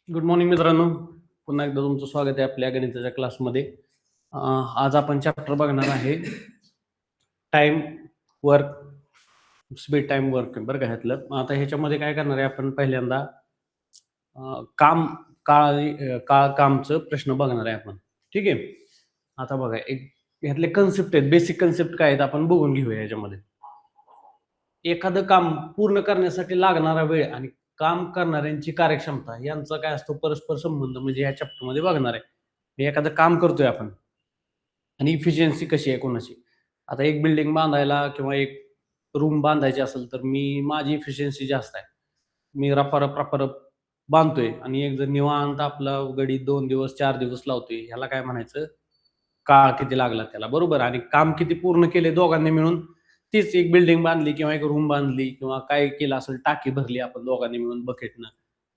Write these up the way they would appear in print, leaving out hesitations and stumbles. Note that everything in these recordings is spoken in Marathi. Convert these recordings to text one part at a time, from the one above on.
गुड मॉर्निंग मित्रांनो. पुन्हा एकदा तुमचं स्वागत आहे आपल्या गणिताच्या क्लासमध्ये. आज आपण चॅप्टर बघणार आहे time work, speed time work बरं का. ह्यातलं आता ह्याच्यामध्ये काय करणार आहे आपण पहिल्यांदा काम काळ कामचं प्रश्न बघणार आहे आपण. ठीक आहे. आता बघा एक ह्यातले कन्सेप्ट आहेत, बेसिक कन्सेप्ट काय आहेत आपण बघून घेऊया. ह्याच्यामध्ये एखादं काम पूर्ण करण्यासाठी लागणारा वेळ आणि काम करणाऱ्यांची कार्यक्षमता यांचा काय असतो परस्पर संबंध, म्हणजे ह्या चॅप्टरमध्ये बघणार आहे. एखादं काम करतोय आपण आणि इफिशियन्सी कशी आहे कोणाची. आता एक बिल्डिंग बांधायला किंवा एक रूम बांधायची असेल तर माझी इफिशियन्सी जास्त आहे. मी रपारप रपारप बांधतोय आणि एक जर निवांत आपला गडी 2 दिवस 4 दिवस लावतोय, ह्याला काय म्हणायचं, काळ किती लागला त्याला, बरोबर. आणि काम किती पूर्ण केले दोघांनी मिळून, तीच एक बिल्डिंग बांधली किंवा एक रूम बांधली किंवा काय केलं असेल, टाकी भरली आपण दोघांनी मिळून बकेटनं,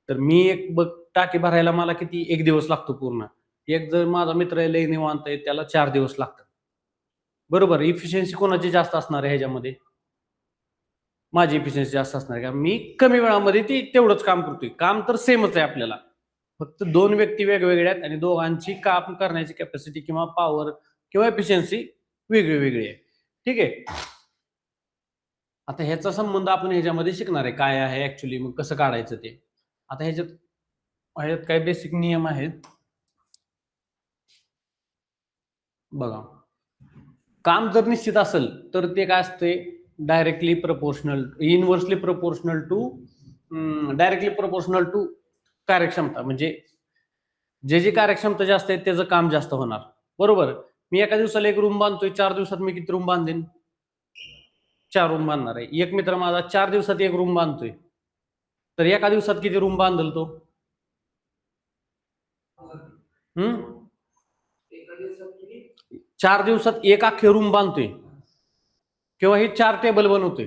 तर मी एक टाकी भरायला मला किती 1 दिवस लागतो पूर्ण. एक जर माझा मित्र आहे लय निवांत आहे, त्याला 4 दिवस लागतात, बरोबर. इफिशियन्सी कोणाची जास्त असणार आहे ह्याच्यामध्ये? माझी इफिशियन्सी जास्त असणार आहे. मी कमी वेळामध्ये तेवढंच काम करतोय. काम तर सेमच आहे आपल्याला, फक्त दोन व्यक्ती वेगवेगळ्या आहेत आणि दोघांची काम करण्याची कॅपॅसिटी किंवा पॉवर किंवा एफिशियन्सी वेगळी वेगळी आहे. ठीक आहे. आता ह्याचा संबंध आपण ह्याच्यामध्ये शिकणार आहे, काय आहे ऍक्च्युली, मग कसं काढायचं ते. आता ह्याच्यात काही बेसिक नियम आहेत बघा. काम जर निश्चित असेल तर ते काय असते, directly proportional, inversely proportional to directly proportional to कार्यक्षमता. म्हणजे जे कार्यक्षमता जास्त आहे त्याचं काम जास्त होणार, बरोबर. मी एका दिवसाला एक रूम बांधतोय, 4 दिवसात मी किती रूम बांधेन? 4 रूम बांधणार आहे. एक मित्र माझा 4 दिवसात एक रूम बांधतोय, तर एका दिवसात किती रूम बांधल तो? 4 दिवसात एक अख्खे रूम बांधतोय किंवा हे 4 टेबल बनवतोय,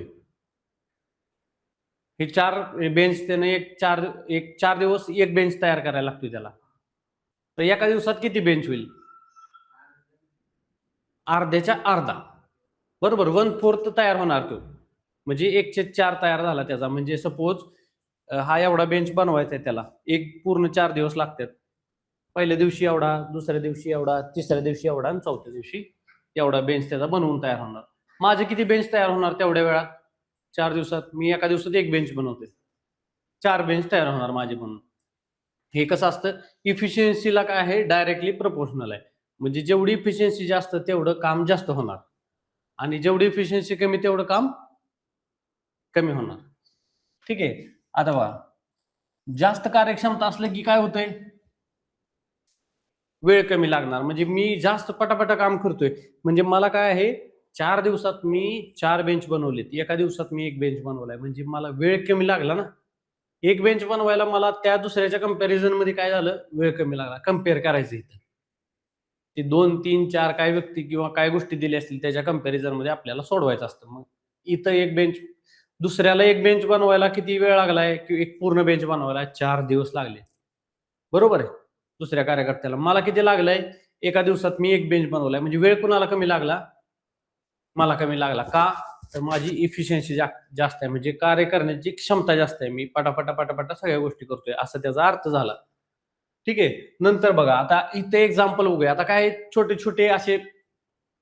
हे 4 बेंच त्याने एक चार दिवस एक बेंच तयार करायला लागतोय त्याला, तर एका दिवसात किती बेंच होईल? अर्ध्याच्या अर्धा, बरोबर. 1/4 तयार होणार तो, म्हणजे 1/4 तयार झाला त्याचा. म्हणजे सपोज हा एवढा बेंच बनवायचा आहे, त्याला एक पूर्ण 4 दिवस लागतात. पहिल्या दिवशी एवढा, दुसऱ्या दिवशी एवढा, तिसऱ्या दिवशी एवढा आणि चौथ्या दिवशी एवढा बेंच त्याचा बनवून तयार होणार. माझे किती बेंच तयार होणार तेवढ्या वेळात? 4 दिवसात मी एका दिवसात एक बेंच बनवते, 4 बेंच तयार होणार माझे बनून. हे कसं असतं, इफिशियन्सीला काय आहे, डायरेक्टली प्रपोर्शनल आहे. म्हणजे जेवढी इफिशियन्सी जास्त तेवढं काम जास्त होणार आणि जेवढी इफिशियन्सी कमी तेवढं काम कमी होणार. ठीक आहे. आता बघा, जास्त कार्यक्षमता असलं की काय होतंय, वेळ कमी लागणार. म्हणजे मी जास्त पटापटा काम करतोय, म्हणजे मला काय आहे, 4 दिवसात मी 4 बेंच बनवलेत, एका दिवसात मी एक बेंच बनवलाय, म्हणजे मला वेळ कमी लागला ना. एक बेंच बनवायला मला त्या दुसऱ्याच्या कंपॅरिझन मध्ये काय झालं, वेळ कमी लागला. कम्पेअर करायचं इथं, ते 2 3 4 काय व्यक्ती किंवा काय गोष्टी दिल्या असतील त्याच्या कंपॅरिझन मध्ये आपल्याला सोडवायचं असतं. मग इथं एक बेंच, दुसऱ्याला एक बेंच बनवायला किती वेळ लागलाय, की एक पूर्ण बेंच बनवायला 4 दिवस लागले, बरोबर आहे. दुसऱ्या कार्यकर्त्याला मला किती लागलंय, एका दिवसात मी एक बेंच बनवलाय, म्हणजे वेळ कुणाला कमी लागला? मला कमी लागला. का? तर माझी इफिशियन्सी जास्त आहे, म्हणजे कार्य करण्याची क्षमता जास्त आहे. मी पटापटा पटापटा सगळ्या गोष्टी करतोय, असं त्याचा अर्थ झाला. ठीक आहे. नंतर बघा, आता इथे एक्झाम्पल बघूया. आता काय छोटे छोटे असे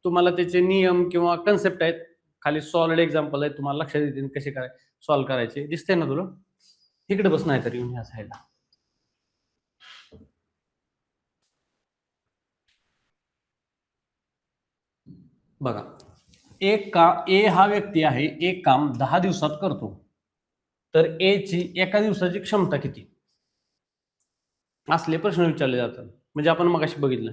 तुम्हाला त्याचे नियम किंवा कन्सेप्ट आहेत, खाली सॉलिड एक्झाम्पल आहेत, तुम्हाला लक्षात येतील कसे काय सॉल्व्ह करायचे. दिसते ना तुला? इकडे बस, नाही तर येऊन ह्या साईडला बघा. ए हा व्यक्ती आहे, एक काम 10 दिवसात करतो, तर ए ची एका दिवसाची क्षमता किती, असले प्रश्न विचारले जातात. म्हणजे आपण मगाशी बघितलं,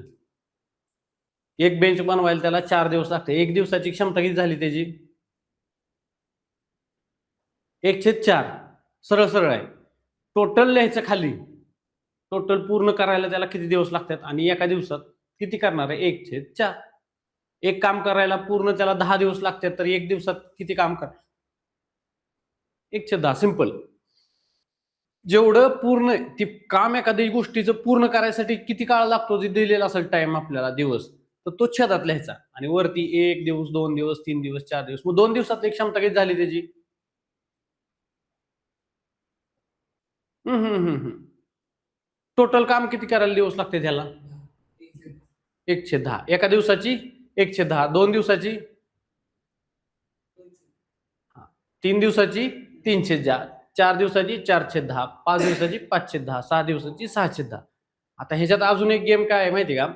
एक बेंच बनवायला त्याला 4 दिवस लागते, एक दिवसाची क्षमता किती झाली त्याची? 1/4. सरळ सरळ आहे. टोटल लिहायचं खाली, टोटल पूर्ण करायला त्याला किती दिवस लागतात आणि एका दिवसात किती करणार आहे? 1/4. एक काम करायला पूर्ण त्याला 10 दिवस लागतात, तर एक दिवसात किती काम कर? 1/10. सिंपल. जेवढं पूर्ण ती काम एखाद्या गोष्टीचं पूर्ण करायसाठी किती काळ लागतो, जे दिलेला असेल टाइम आपल्याला, दिवस, तर तो छेदात लिहायचा आणि वरती 1 दिवस 2 दिवस 3 दिवस 4 दिवस. मग 2 दिवसात एक क्षमता किती झाली त्याची? हम्म हम्म हम्म हम्म टोटल काम किती करायला दिवस लागते त्याला? 1/10. एका दिवसाची 1/10. 2 दिवसाची 3 दिवसाची 3/10. 4 दिवसाची 4/10. 5 दिवसाची 5/10. 6 दिवसाची 6/10. आता ह्याच्यात अजून एक गेम काय आहे माहिती का?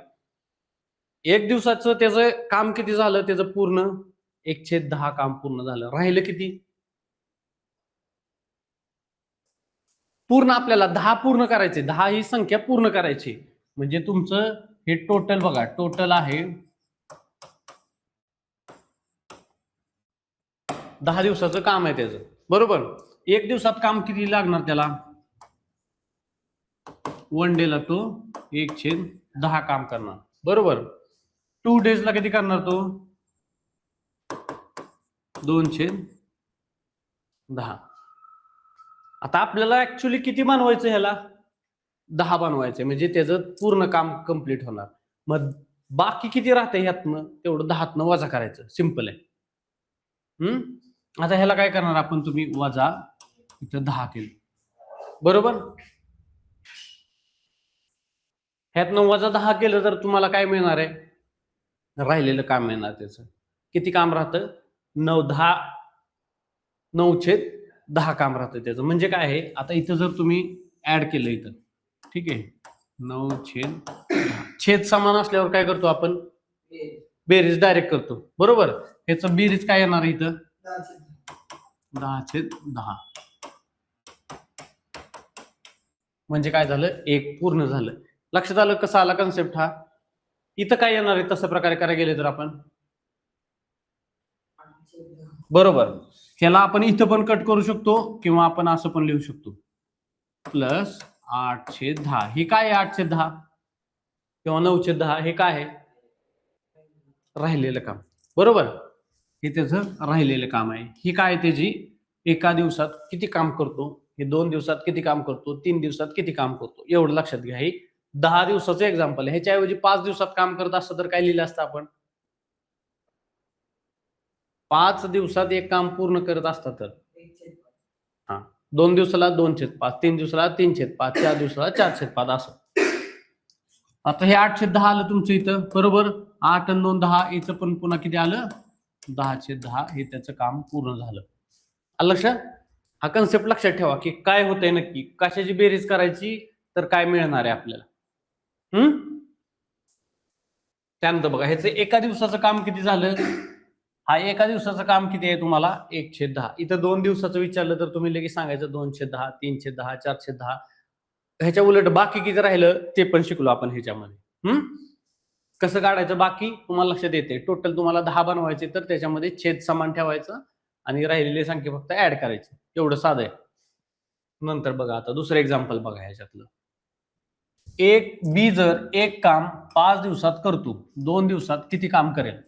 एक दिवसाचं त्याचं काम किती झालं? त्याचं पूर्ण 1/10 काम पूर्ण झालं. राहिलं किती? पूर्ण आपल्याला 10 पूर्ण करायचे. 10 ही संख्या पूर्ण करायची. म्हणजे तुमचं हे टोटल बघा, टोटल आहे 10 दिवसाचं काम आहे त्याचं, बरोबर. एक दिवसात काम किती लागणार त्याला? 1 डेला तो 1/10 काम करणार, बरोबर. 2 डेजला किती करणार तो? 2/10. आता आपल्याला ऍक्च्युली किती बनवायचं ह्याला? 10 बनवायचे, म्हणजे त्याचं पूर्ण काम कंप्लीट होणार. मग बाकी किती राहते ह्यातनं? तेवढं 10तनं वजा करायचं. सिंपल आहे. आता ह्याला काय करणार आपण? तुम्ही वजा इथं 10 केलं, बरोबर. ह्यातनं वजा 10 केलं तर तुम्हाला काय मिळणार आहे? राहिलेलं काम मिळणार. त्याचं किती काम राहतं? 9/10 काम राहतं त्याचं. म्हणजे काय आहे, आता इथं जर तुम्ही ऍड केलं इथं, ठीक आहे, 9/10. छेद समान असल्यावर काय करतो आपण? बेरीज डायरेक्ट करतो, बरोबर. ह्याचं बेरीज काय येणार आहे इथं? 10/10. म्हणजे काय झालं? एक पूर्ण झालं. लक्षात आलं कसं आला कन्सेप्ट हा? इथं काय येणार आहे तसं प्रकारे करायला गेले तर आपण? बरोबर. ह्याला आपण इथं पण कट करू शकतो किंवा आपण असं पण लिहू शकतो, प्लस 8/10. हे काय आहे 8/10 किंवा 9/10? हे काय आहे? राहिलेलं काम, बरोबर. हे त्याचं राहिलेलं काम आहे. ही काय त्याची एका दिवसात किती काम करतो, हे 2 दिवसात किती काम करतो, 3 दिवसात किती काम करतो, एवढं लक्षात घ्या. हे 10 दिवसाचं एक्झाम्पल आहे. ह्याच्याऐवजी 5 दिवसात काम करत असतं तर काय लिहिलं असतं आपण? 5 दिवसात एक काम पूर्ण करत असतात तर हा, 2 दिवसाला 2/5, 3 दिवसाला 3/5, 4 दिवसाला 4/5 असं. आता हे 8/10 आलं तुमचं इथं, बरोबर. 8 आणि 2 10. इथं पण पुन्हा किती आलं? 10/10. हे त्याचं काम पूर्ण झालं. आलं लक्षात? हा कन्सेप्ट लक्षात ठेवा की काय होतंय नक्की, कशाची बेरीज करायची तर काय मिळणार आहे आपल्याला. त्यानंतर बघा ह्याचं एका दिवसाचं काम किती झालं? हा एका दिवसाचं काम किती आहे तुम्हाला? 1/10. इथं 2 दिवसाचं विचारलं तर तुम्ही लगेच सांगायचं 2/10, 3/10, 4/10. ह्याच्या उलट बाकी किती राहिलं ते पण शिकलो आपण ह्याच्यामध्ये. कसं काढायचं बाकी तुम्हाला लक्षात येते. टोटल तुम्हाला 10 बनवायचे तर त्याच्यामध्ये छेद समान ठेवायचं आणि राहिलेली संख्या फक्त ऍड करायची. एवढं साधं आहे. नंतर बघा आता दुसरं एक्झाम्पल बघा ह्याच्यातलं. एक बी जर एक काम 5 दिवसात करतो, 2 दिवसात किती काम करेल?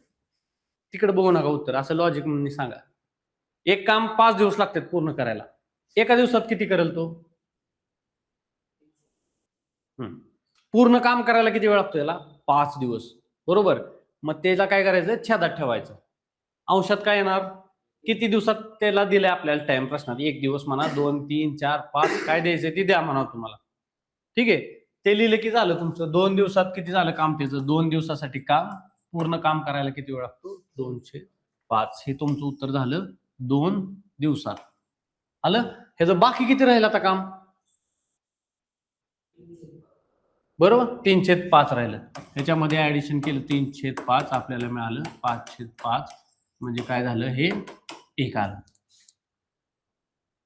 तिकडे बघू नका उत्तर, असं लॉजिक म्हणून सांगा. एक काम 5 दिवस लागतात पूर्ण करायला, एका दिवसात किती करेल तो? पूर्ण काम करायला किती वेळ लागतो याला? 5 दिवस, बरोबर. मग त्याला काय करायचं? छेदात ठेवायचं. अंशात काय येणार? किती दिवसात त्याला दिलंय आपल्याला टाइम प्रश्नात? 1 दिवस म्हणा, 2, 3, 4, 5 काय द्यायचं ते द्या म्हणा तुम्हाला, ठीक आहे. ते लिहिलं की झालं तुमचं. 2 दिवसात किती झालं काम त्याचं? 2 दिवसासाठी काम पूर्ण काम करायला किती वेळ लागतो? 2/5. हे तुमचं उत्तर झालं 2 दिवसात. आलं? ह्याचं बाकी किती राहील आता काम? बरोबर, 3/5 राहिलं. ह्याच्यामध्ये ऍडिशन केलं 3/5, आपल्याला मिळालं 5/5. म्हणजे काय झालं? हे 1 आलं.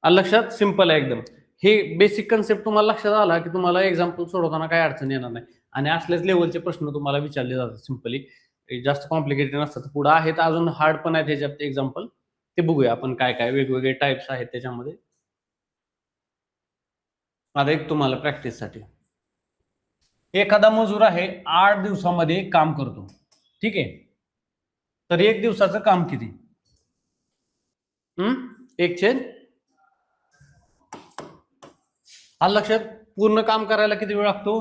लक्षात? सिंपल आहे एकदम. हे बेसिक कन्सेप्ट तुम्हाला लक्षात आला की तुम्हाला एक्झाम्पल सोडवताना काय अडचण येणार नाही. आणि असल्याच लेवलचे प्रश्न तुम्हाला विचारले जातात सिंपली. जास्त कॉम्प्लिकेटेड नसतात. पुढे आहेत अजून हार्ड पण आहेत ह्याच्यात एक्झाम्पल, ते बघूया आपण काय काय वेगवेगळे टाइप्स आहेत त्याच्यामध्ये. आता एक तुम्हाला प्रॅक्टिससाठी, एखादा मजूर आहे 8 दिवसामध्ये काम करतो, ठीक आहे. तर 1 दिवसाचं काम किती? 1/10. आलं लक्षात? पूर्ण काम करायला किती वेळ लागतो?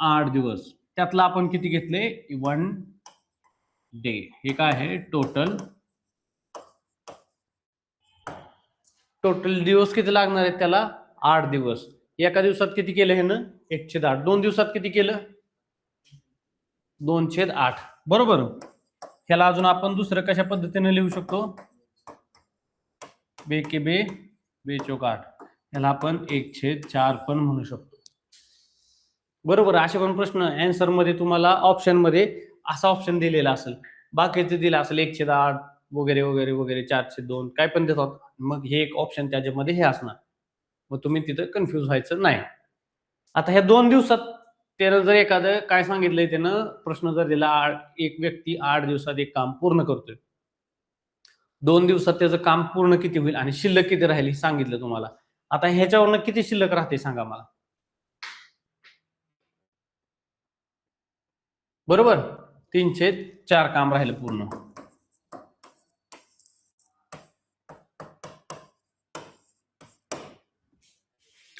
8 दिवस. त्यातला आपण किती घेतले? 1 डे. हे काय आहे? टोटल दिवस किती लागणार आहेत त्याला? 8 दिवस. एका दिवसात किती केलं हे ना 1/8. 2 दिवसात किती केलं 2/8. बरोबर. ह्याला अजून आपण दुसरं कशा पद्धतीने लिहू शकतो 2 के 2 2 चौक 8. याला आपण 1/4 पण म्हणू शकतो. बरोबर. असे पण प्रश्न आन्सर मध्ये तुम्हाला ऑप्शन मध्ये असा ऑप्शन दिलेला असेल, बाकीचे दिला असेल 1/8 वगैरे वगैरे वगैरे 4/2 काय पण देतात. मग हे एक ऑप्शन त्याच्यामध्ये हे असणार. मग तुम्ही तिथं कन्फ्युज व्हायचं नाही. आता ह्या 2 दिवसात त्यानं जर एखादं काय सांगितलंय, त्यानं प्रश्न जर दिला एक व्यक्ती 8 दिवसात एक काम पूर्ण करतोय, 2 दिवसात त्याचं काम पूर्ण किती होईल आणि शिल्लक किती राहील हे सांगितलं तुम्हाला. आता ह्याच्यावरनं किती शिल्लक राहते सांगा मला. बरोबर. 3/4 काम राहिलं पूर्ण.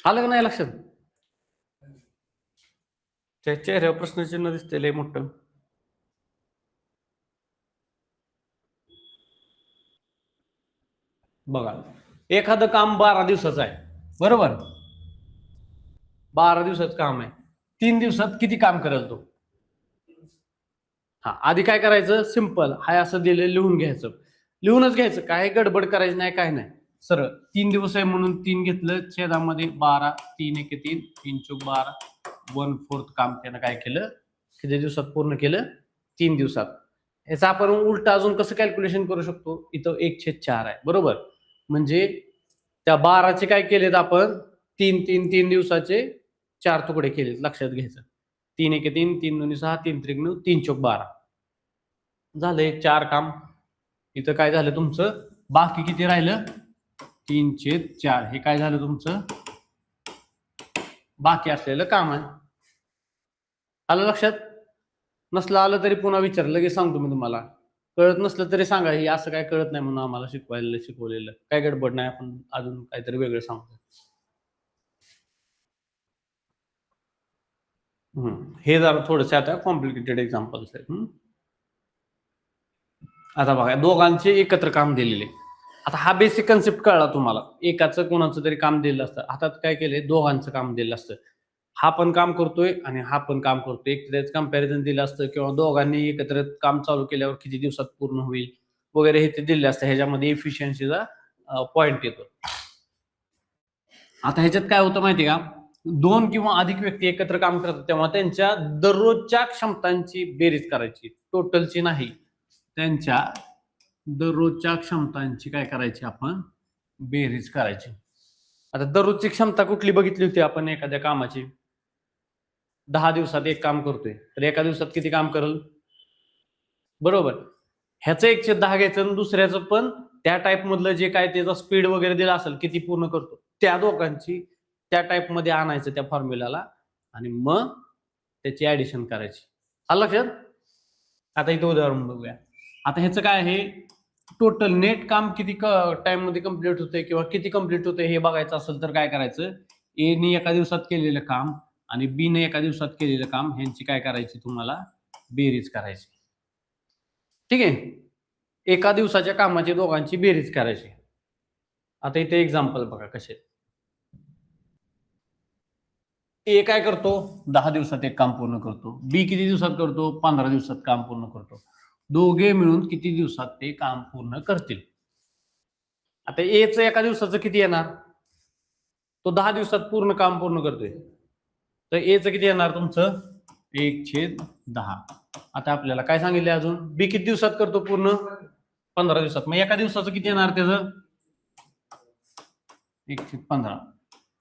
आलं का नाही लक्षात. चेहऱ्यावर प्रश्नचिन्ह दिसते लय मोठं. बघा, एखादं काम 12 दिवसाचं आहे. बरोबर. 12 दिवसाचं काम आहे. 3 दिवसात किती काम करेल तो. हा, आधी काय करायचं, सिंपल हाय असं दिलं लिहून घ्यायचं. लिहूनच घ्यायचं, काय गडबड करायची नाही, काय नाही. सरळ 3 दिवस आहे म्हणून 3 घेतलं, छेदामध्ये 12, 3 1 3, 3 चौक 12, 1/4 काम त्यानं काय केलं, किती दिवसात पूर्ण केलं 3 दिवसात. याचा आपण उलट अजून कसं कॅल्क्युलेशन करू शकतो, इथं 1/4 आहे. बरोबर. म्हणजे त्या 12चे काय केलेत आपण 3 3 3 दिवसाचे 4 तुकडे केलेत. लक्षात घ्यायचं. 3 1 3, 3 2 6, 3 3 9, 3 चौक 12 झालं 4 काम. इथं काय झालं तुमचं, बाकी किती राहिलं 3/4. हे काय झालं तुमचं बाकी असलेलं काम आहे. आलं लक्षात. नसलं आलं तरी पुन्हा विचार, लगेच सांगतो मी तुम्हाला. कळत नसलं तरी सांगा, हे असं काय कळत नाही म्हणून आम्हाला शिकवलेलं काय गडबड नाही, आपण अजून काहीतरी वेगळं सांगतो. हे जरा थोडंसं आता कॉम्प्लिकेटेड एक्झाम्पल्स आहेत. आता बघा, दोघांचे एकत्र काम दिलेले. आता हा बेसिक कन्सेप्ट कळला तुम्हाला. एकाचं कोणाचं तरी काम दिलेलं असतं, हातात काय केलंय दोघांचं काम दिलेलं असतं. हा पण काम करतोय आणि हा पण काम करतोय. एक त्याच कंपॅरिझन दिलं असतं किंवा दोघांनी एकत्र काम चालू केल्यावर किती दिवसात पूर्ण होईल वगैरे हे ते दिले असतं. ह्याच्यामध्ये इफिशियन्सीचा पॉइंट येतो. आता ह्याच्यात काय होतं माहिती का, 2 किंवा अधिक व्यक्ती एकत्र काम करतात तेव्हा त्यांच्या दररोजच्या क्षमतांची बेरीज करायची, टोटलची नाही, त्यांच्या दररोजच्या क्षमतांची काय करायची आपण बेरीज करायची. आता दररोजची क्षमता कुठली बघितली होती आपण एखाद्या कामाची, 10 दिवसात एक काम करतोय तर एका दिवसात किती काम करेल. बरोबर. ह्याचं 1/10 घ्यायचं आणि दुसऱ्याचं पण त्या टाईप मधलं जे काय त्याचा स्पीड वगैरे दिला असेल किती पूर्ण करतो, त्या दोघांची त्या टाईप मध्ये आणायचं त्या फॉर्म्युलाला आणि मग त्याची ऍडिशन करायची. आलं लक्षात. आता इथं उदाहरण बघूया. आता ह्याचं काय आहे, टोटल नेट काम किती टाइम मध्ये कम्प्लीट होते किंवा किती कम्प्लीट होते हे बघायचं असेल तर काय करायचं, ए ने एका दिवसात केलेलं काम आणि बी ने एका दिवसात केलेलं काम ह्यांची काय करायची तुम्हाला बेरीज करायची. ठीक आहे. एका दिवसाच्या कामाची दोघांची बेरीज करायची. आता इथे एक्झाम्पल बघा कसे. ए काय करतो 10 दिवसात एक काम पूर्ण करतो, बी किती दिवसात करतो 15 दिवसात काम पूर्ण करतो. दोघे मिळून किती दिवसात ते काम पूर्ण करतील. आता एच एका दिवसाचं किती येणार, तो 10 दिवसात पूर्ण काम पूर्ण करतोय, तर एच किती येणार तुमचं 1/10. आता आपल्याला काय सांगितलं अजून, बी किती दिवसात करतो पूर्ण 15 दिवसात, मग एका दिवसाचं किती येणार त्याचं 1/15.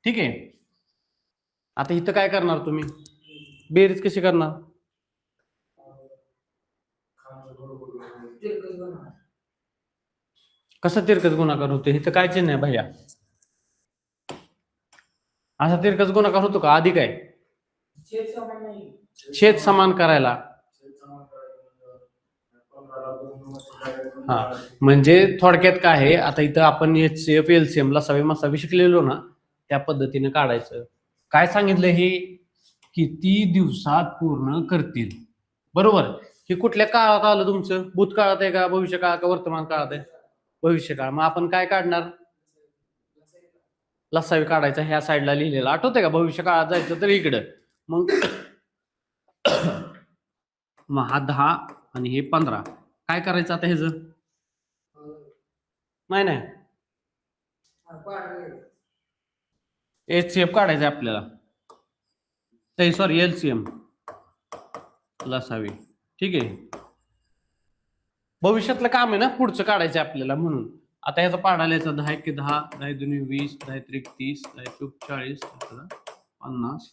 ठीक आहे. आता इथं काय करणार तुम्ही, बेरीज कशी करणार, कसं तिरकस गुणाकार होतो, इथं काय चिन्ह आहे भैया, असा तिरकस गुणाकार होतो का, आधी काय छेद समान करायला. हा, म्हणजे थोडक्यात काय आहे, आता इथं आपण HCF LCM लसावी मसावी शिकलेलो ना, त्या पद्धतीने काढायचं. काय सांगितलं हे, किती दिवसात पूर्ण करतील. बरोबर. हे कुठल्या काळात आलं तुमचं, भूतकाळात आहे का भविष्य काळात का वर्तमान काळात आहे, भविष्य काळ. मग आपण काय काढणार लसावी काढायचा ह्या साईडला लिहिलेला आठवतंय का? भविष्य काळात जायचं तर इकडं. मग मग हा 10 आणि हे 15 काय करायचं आता ह्याच? नाही HCF काढायचं आपल्याला, सॉरी LCM लसावी. ठीक आहे, भविष्यातलं काम आहे ना, पुढचं काढायचं आपल्याला. म्हणून आता ह्याचा पाढा लिहायचा 10 × 10, 10 × 2 20, 10 × 3 30, 10 × 4 40, 50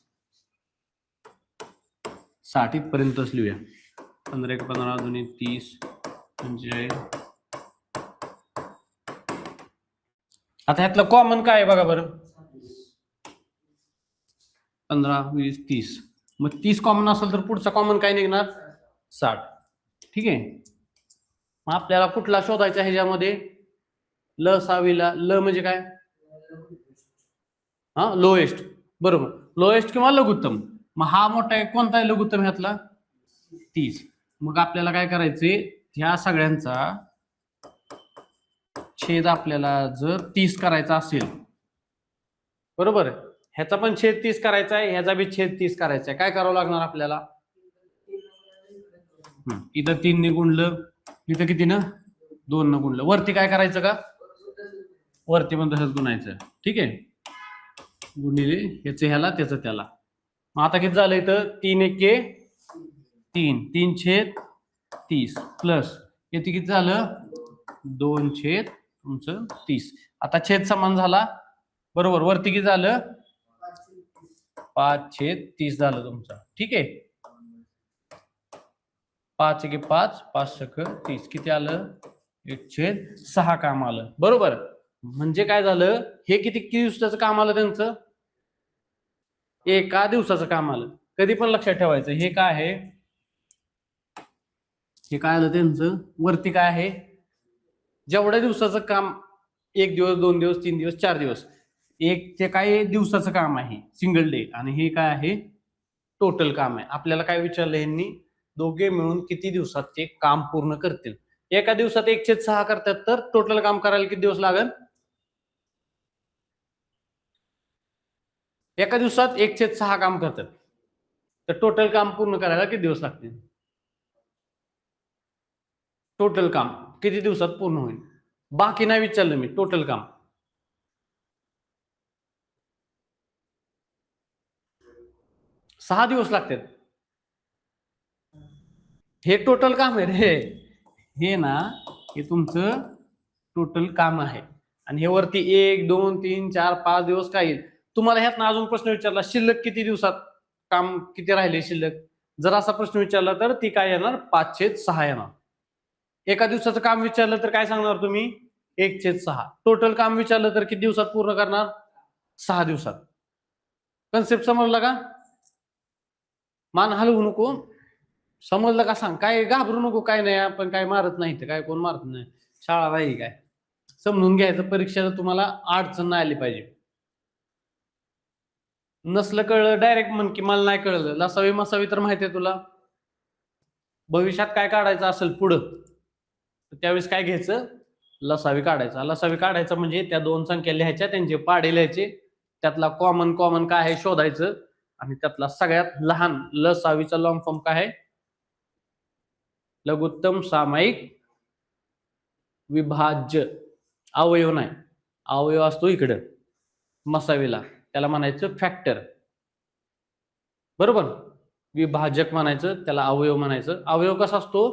60 इथपर्यंतच लिहूया. 15 × 15 2 30 45. आता ह्यातलं कॉमन काय आहे बघा बरं? 15 20 30. मग 30 कॉमन असेल तर पुढचा कॉमन काय निघणार? 60. ठीक आहे, मग आपल्याला कुठला शोधायचा ह्याच्यामध्ये? लसावीला. ल म्हणजे काय? हा, लोएस्ट. बरोबर, लोएस्ट किंवा लघुत्तम. मग हा मोठा आहे, कोणता आहे लघुत्तम ह्यातला? 30. मग आपल्याला काय करायचे? ह्या सगळ्यांचा छेद आपल्याला जर 30 करायचा असेल, बरोबर, ह्याचा पण छेद 30 करायचा आहे, ह्याचा बी छेद 30 करायचा आहे. काय करावं लागणार आपल्याला? इथं 3 ने गुणलं, इथं किती ना? 2 न गुणलं. वरती काय करायचं का? वरती पण तसंच गुणायचं. ठीक आहे, गुणिले ह्याचं ह्याला, त्याचं त्याला. मग आता किती झालं इथं? 3 एके 3, 3/30 प्लस किती किती झालं? 2/30. आता छेद समान झाला, बरोबर. वरती किती झालं? 5/30 झालं तुमचं. ठीक आहे, 5 एके 5, 5 × 30 किती आलं? 1/6 काम आलं, बरोबर. म्हणजे काय झालं? हे किती दिवसाचं काम आलं त्यांचं? एका दिवसाचं काम आलं. कधी पण लक्षात ठेवायचं, हे काय आहे? हे काय आलं त्यांचं? वरती काय आहे? जेवढ्या दिवसाचं काम, 1 दिवस 2 दिवस 3 दिवस 4 दिवस, एक ते काय दिवसाचं काम आहे, सिंगल डे. आणि हे काय आहे? टोटल काम आहे. आपल्याला काय विचारलं यांनी? दोघे मिळून किती दिवसात ते काम पूर्ण करतील. एका दिवसात 1/6 करतात तर टोटल काम करायला किती दिवस लागेल? एका दिवसात 1/6 काम करतात तर टोटल काम पूर्ण करायला किती दिवस लागतील? टोटल काम किती दिवसात पूर्ण होईल? बाकी नाही विचारलं मी, टोटल काम. सहा दिवस लागतात. हे टोटल काम आहे रे, हे ना, हे तुमचं टोटल काम आहे. आणि हे वरती 1 2 3 4 5 दिवस काय येईल? तुम्हाला ह्यात अजून प्रश्न विचारला, शिल्लक किती दिवसात काम किती राहिले शिल्लक? जर असा प्रश्न विचारला तर ती काय येणार? 5/6 येणार. एका दिवसाचं काम विचारलं तर काय सांगणार तुम्ही? 1/6. टोटल काम विचारलं तर किती दिवसात पूर्ण करणार? 6 दिवसात. कन्सेप्ट समजला का? मान हलवू नको, समजलं का सांग. काय घाबरू नको, काय नाही, आपण काय मारत नाही, काय कोण मारत नाही, शाळा नाही काय. समजून घ्यायचं, परीक्षेला तुम्हाला अडचण नाही आली पाहिजे. नसलं कळलं डायरेक्ट म्हण की मला नाही कळलं. लसावी मसावी तर माहिती आहे तुला. भविष्यात काय काढायचं असेल पुढं, त्यावेळेस काय घ्यायचं? लसावी काढायचा. लसावी काढायचा म्हणजे त्या दोन संख्या लिहायच्या, त्यांचे पाढे लिहायचे, त्यातला कॉमन काय आहे शोधायचं, आणि त्यातला सगळ्यात लहान लसावीचा लॉंग फॉर्म काय आहे? लघुत्तम सामायिक विभाज्य. अवयव नाही, अवयव असतो इकडं मसावीला, त्याला म्हणायचं फॅक्टर, बरोबर. विभाजक म्हणायचं, त्याला अवयव म्हणायचं. अवयव कसा असतो?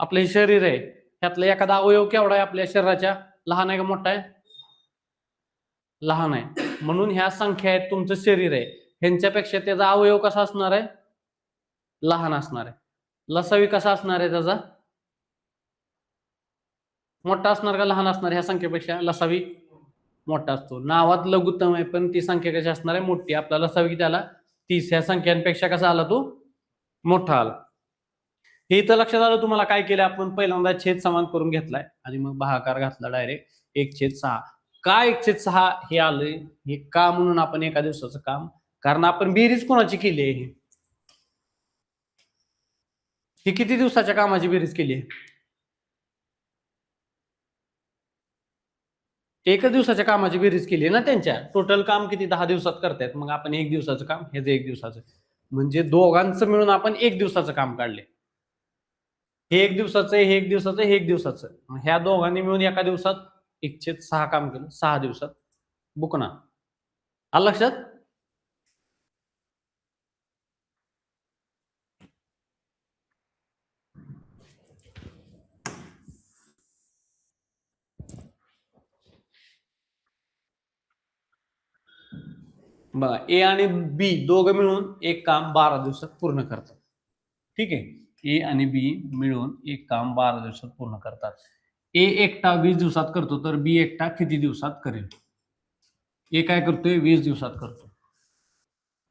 आपलं हे शरीर आहे, त्यातला एखादा अवयव केवढा आहे आपल्या शरीराच्या? लहान आहे का मोठा आहे? लहान आहे. म्हणून ह्या संख्या आहेत, तुमचं शरीर आहे, ह्यांच्यापेक्षा त्याचा अवयव कसा असणार आहे? लहान असणार आहे. लसावी कसा असणार आहे त्याचा? मोठा असणार का लहान असणार? ह्या संख्येपेक्षा लसावी मोठा असतो. नावात लघुत्तम आहे पण ती संख्या कशी असणार आहे? मोठी. आपला लसावी किती आला? 30. ह्या संख्यांपेक्षा कसा आला तो? मोठा आला. हे इथं लक्षात आलं तुम्हाला काय केलं आपण? पहिल्यांदा छेद समान करून घेतलाय आणि मग भागाकार घातला डायरेक्ट 1/6. का 1/6 हे आलंय? हे का म्हणून आपण एका दिवसाचं काम, कारण आपण बेरीज कोणाची केली आहे? ही किती दिवसाच्या कामाची बेरीज केली आहे? एकच दिवसाच्या कामाची बेरीज केली ना त्यांच्या. टोटल काम किती 10 दिवसात करतायत. मग आपण 1 दिवसाचं काम, ह्याचं 1 दिवसाचं. म्हणजे दोघांचं मिळून आपण 1 दिवसाचं काम काढले. हे 1 दिवसाचं, हे 1 दिवसाचं, हे 1 दिवसाचं. ह्या दोघांनी मिळून एका दिवसात 1/6 काम केलं. 6 दिवसात बुकना. आलं लक्षात? बघा, ए आणि बी दोघं मिळून एक काम 12 दिवसात पूर्ण करतात. ठीक आहे. ए आणि बी मिळून एक काम 12 दिवसात पूर्ण करतात. ए एकटा 20 दिवसात करतो, तर बी एकटा किती दिवसात करेल? ए काय करतोय? 20 दिवसात करतो.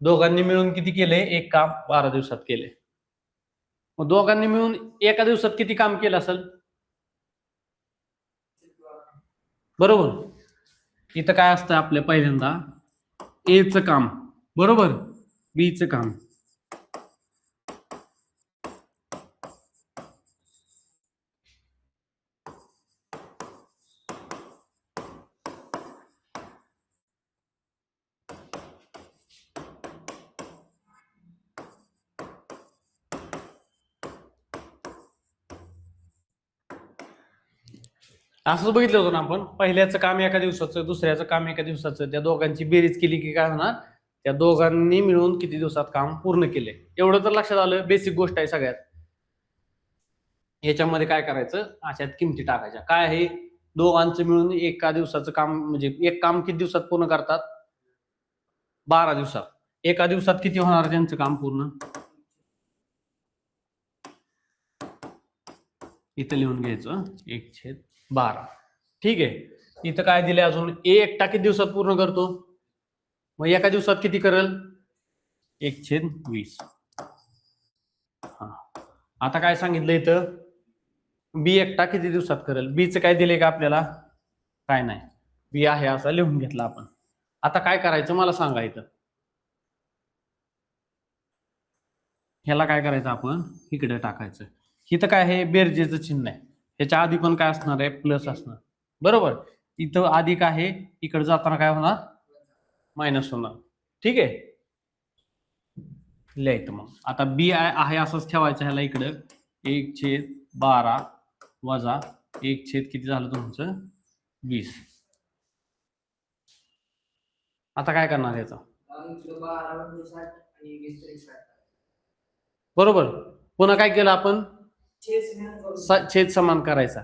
दोघांनी मिळून किती केले? एक काम 12 दिवसात केले. मग दोघांनी मिळून एका दिवसात किती काम केलं असेल? बरोबर. इथं काय असतं आपल्या पहिल्यांदा? एचं काम बरोबर, बीचं काम. असं बघितलं होतं ना आपण, पहिल्याचं काम एका दिवसाचं, दुसऱ्याचं काम एका दिवसाचं. त्या दोघांची बेरीज केली की काय होणार? त्या दोघांनी मिळून किती दिवसात काम पूर्ण केले. एवढं तर लक्षात आलं. बेसिक गोष्ट आहे सगळ्यात. ह्याच्यामध्ये काय करायचं? अशात किमती टाकायच्या. काय आहे? दोघांचं मिळून एका दिवसाचं काम, म्हणजे एक काम किती दिवसात पूर्ण करतात? 12 दिवसात. एका दिवसात किती होणार त्यांचं काम पूर्ण? इथं लिहून घ्यायचं 1/12. ठीक आहे. इथं काय दिलंय अजून? ए एकटा किती दिवसात पूर्ण करतो? मग एका दिवसात किती करेल? 1/20. हा. आता काय सांगितलं इथं? बी एकटा किती दिवसात करेल? बीचं काय दिले का आपल्याला? काय नाही. बी आहे असं लिहून घेतला आपण. आता काय करायचं मला सांगा. इथं ह्याला काय करायचं? आपण इकडे टाकायचं. इथं काय आहे? बेरजेचं चिन्ह आहे. ह्याच्या आधी पण काय असणार आहे? प्लस असणार. बरोबर. इथं अधिक आहे, इकडे जाताना काय होणार? मायनस होणार. ठीक आहे. लिहायचं मग. आता बी आहे असंच ठेवायचं ह्याला इकडं. 1/12 वजा 1 किती झालं तुमचं? 20. आता काय करणार ह्याचा? बरोबर. पुन्हा काय केलं आपण? छेद समान करायचा.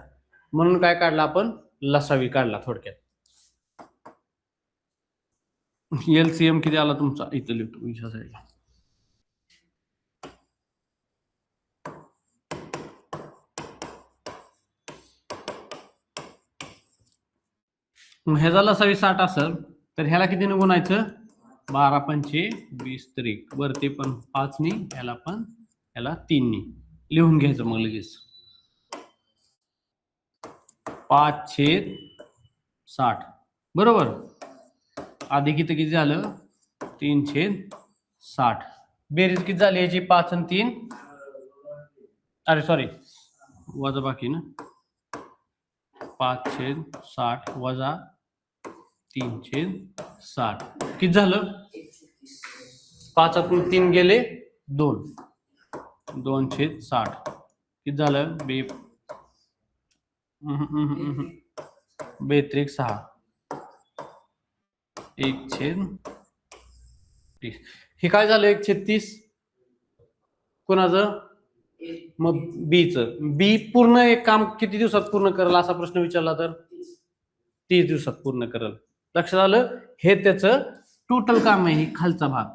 म्हणून काय काढला आपण? लसावी काढला थोडक्यात. एलसीएम किती आला तुमचा? इथं लिहितो विषया साईडला. ह्याचा लसावी 60 असेल, तर ह्याला कितीने गुणायचं? 12 पंचे 20 त्रिक. वरती पण 5 नी, ह्याला पण, ह्याला 3 नी. लिहून घ्यायचं मग लगेच. 5/60 बरोबर. आधी किती झालं? 3/60. बेरीज किती झाली याची? 5 आणि 3. अरे सॉरी, वजा बाकी ना. 5/60 वजा 3/60 किती झालं? 5 3 गेले 2. 2/60 किती झालं? 6. 1/30. हे काय झालं? 1/30 कोणाचं? मग बीचं. बी पूर्ण एक काम किती दिवसात पूर्ण करेल असा प्रश्न विचारला तर 30 दिवसात पूर्ण करेल. लक्षात आलं? हे त्याचं टोटल काम आहे. खालचा भाग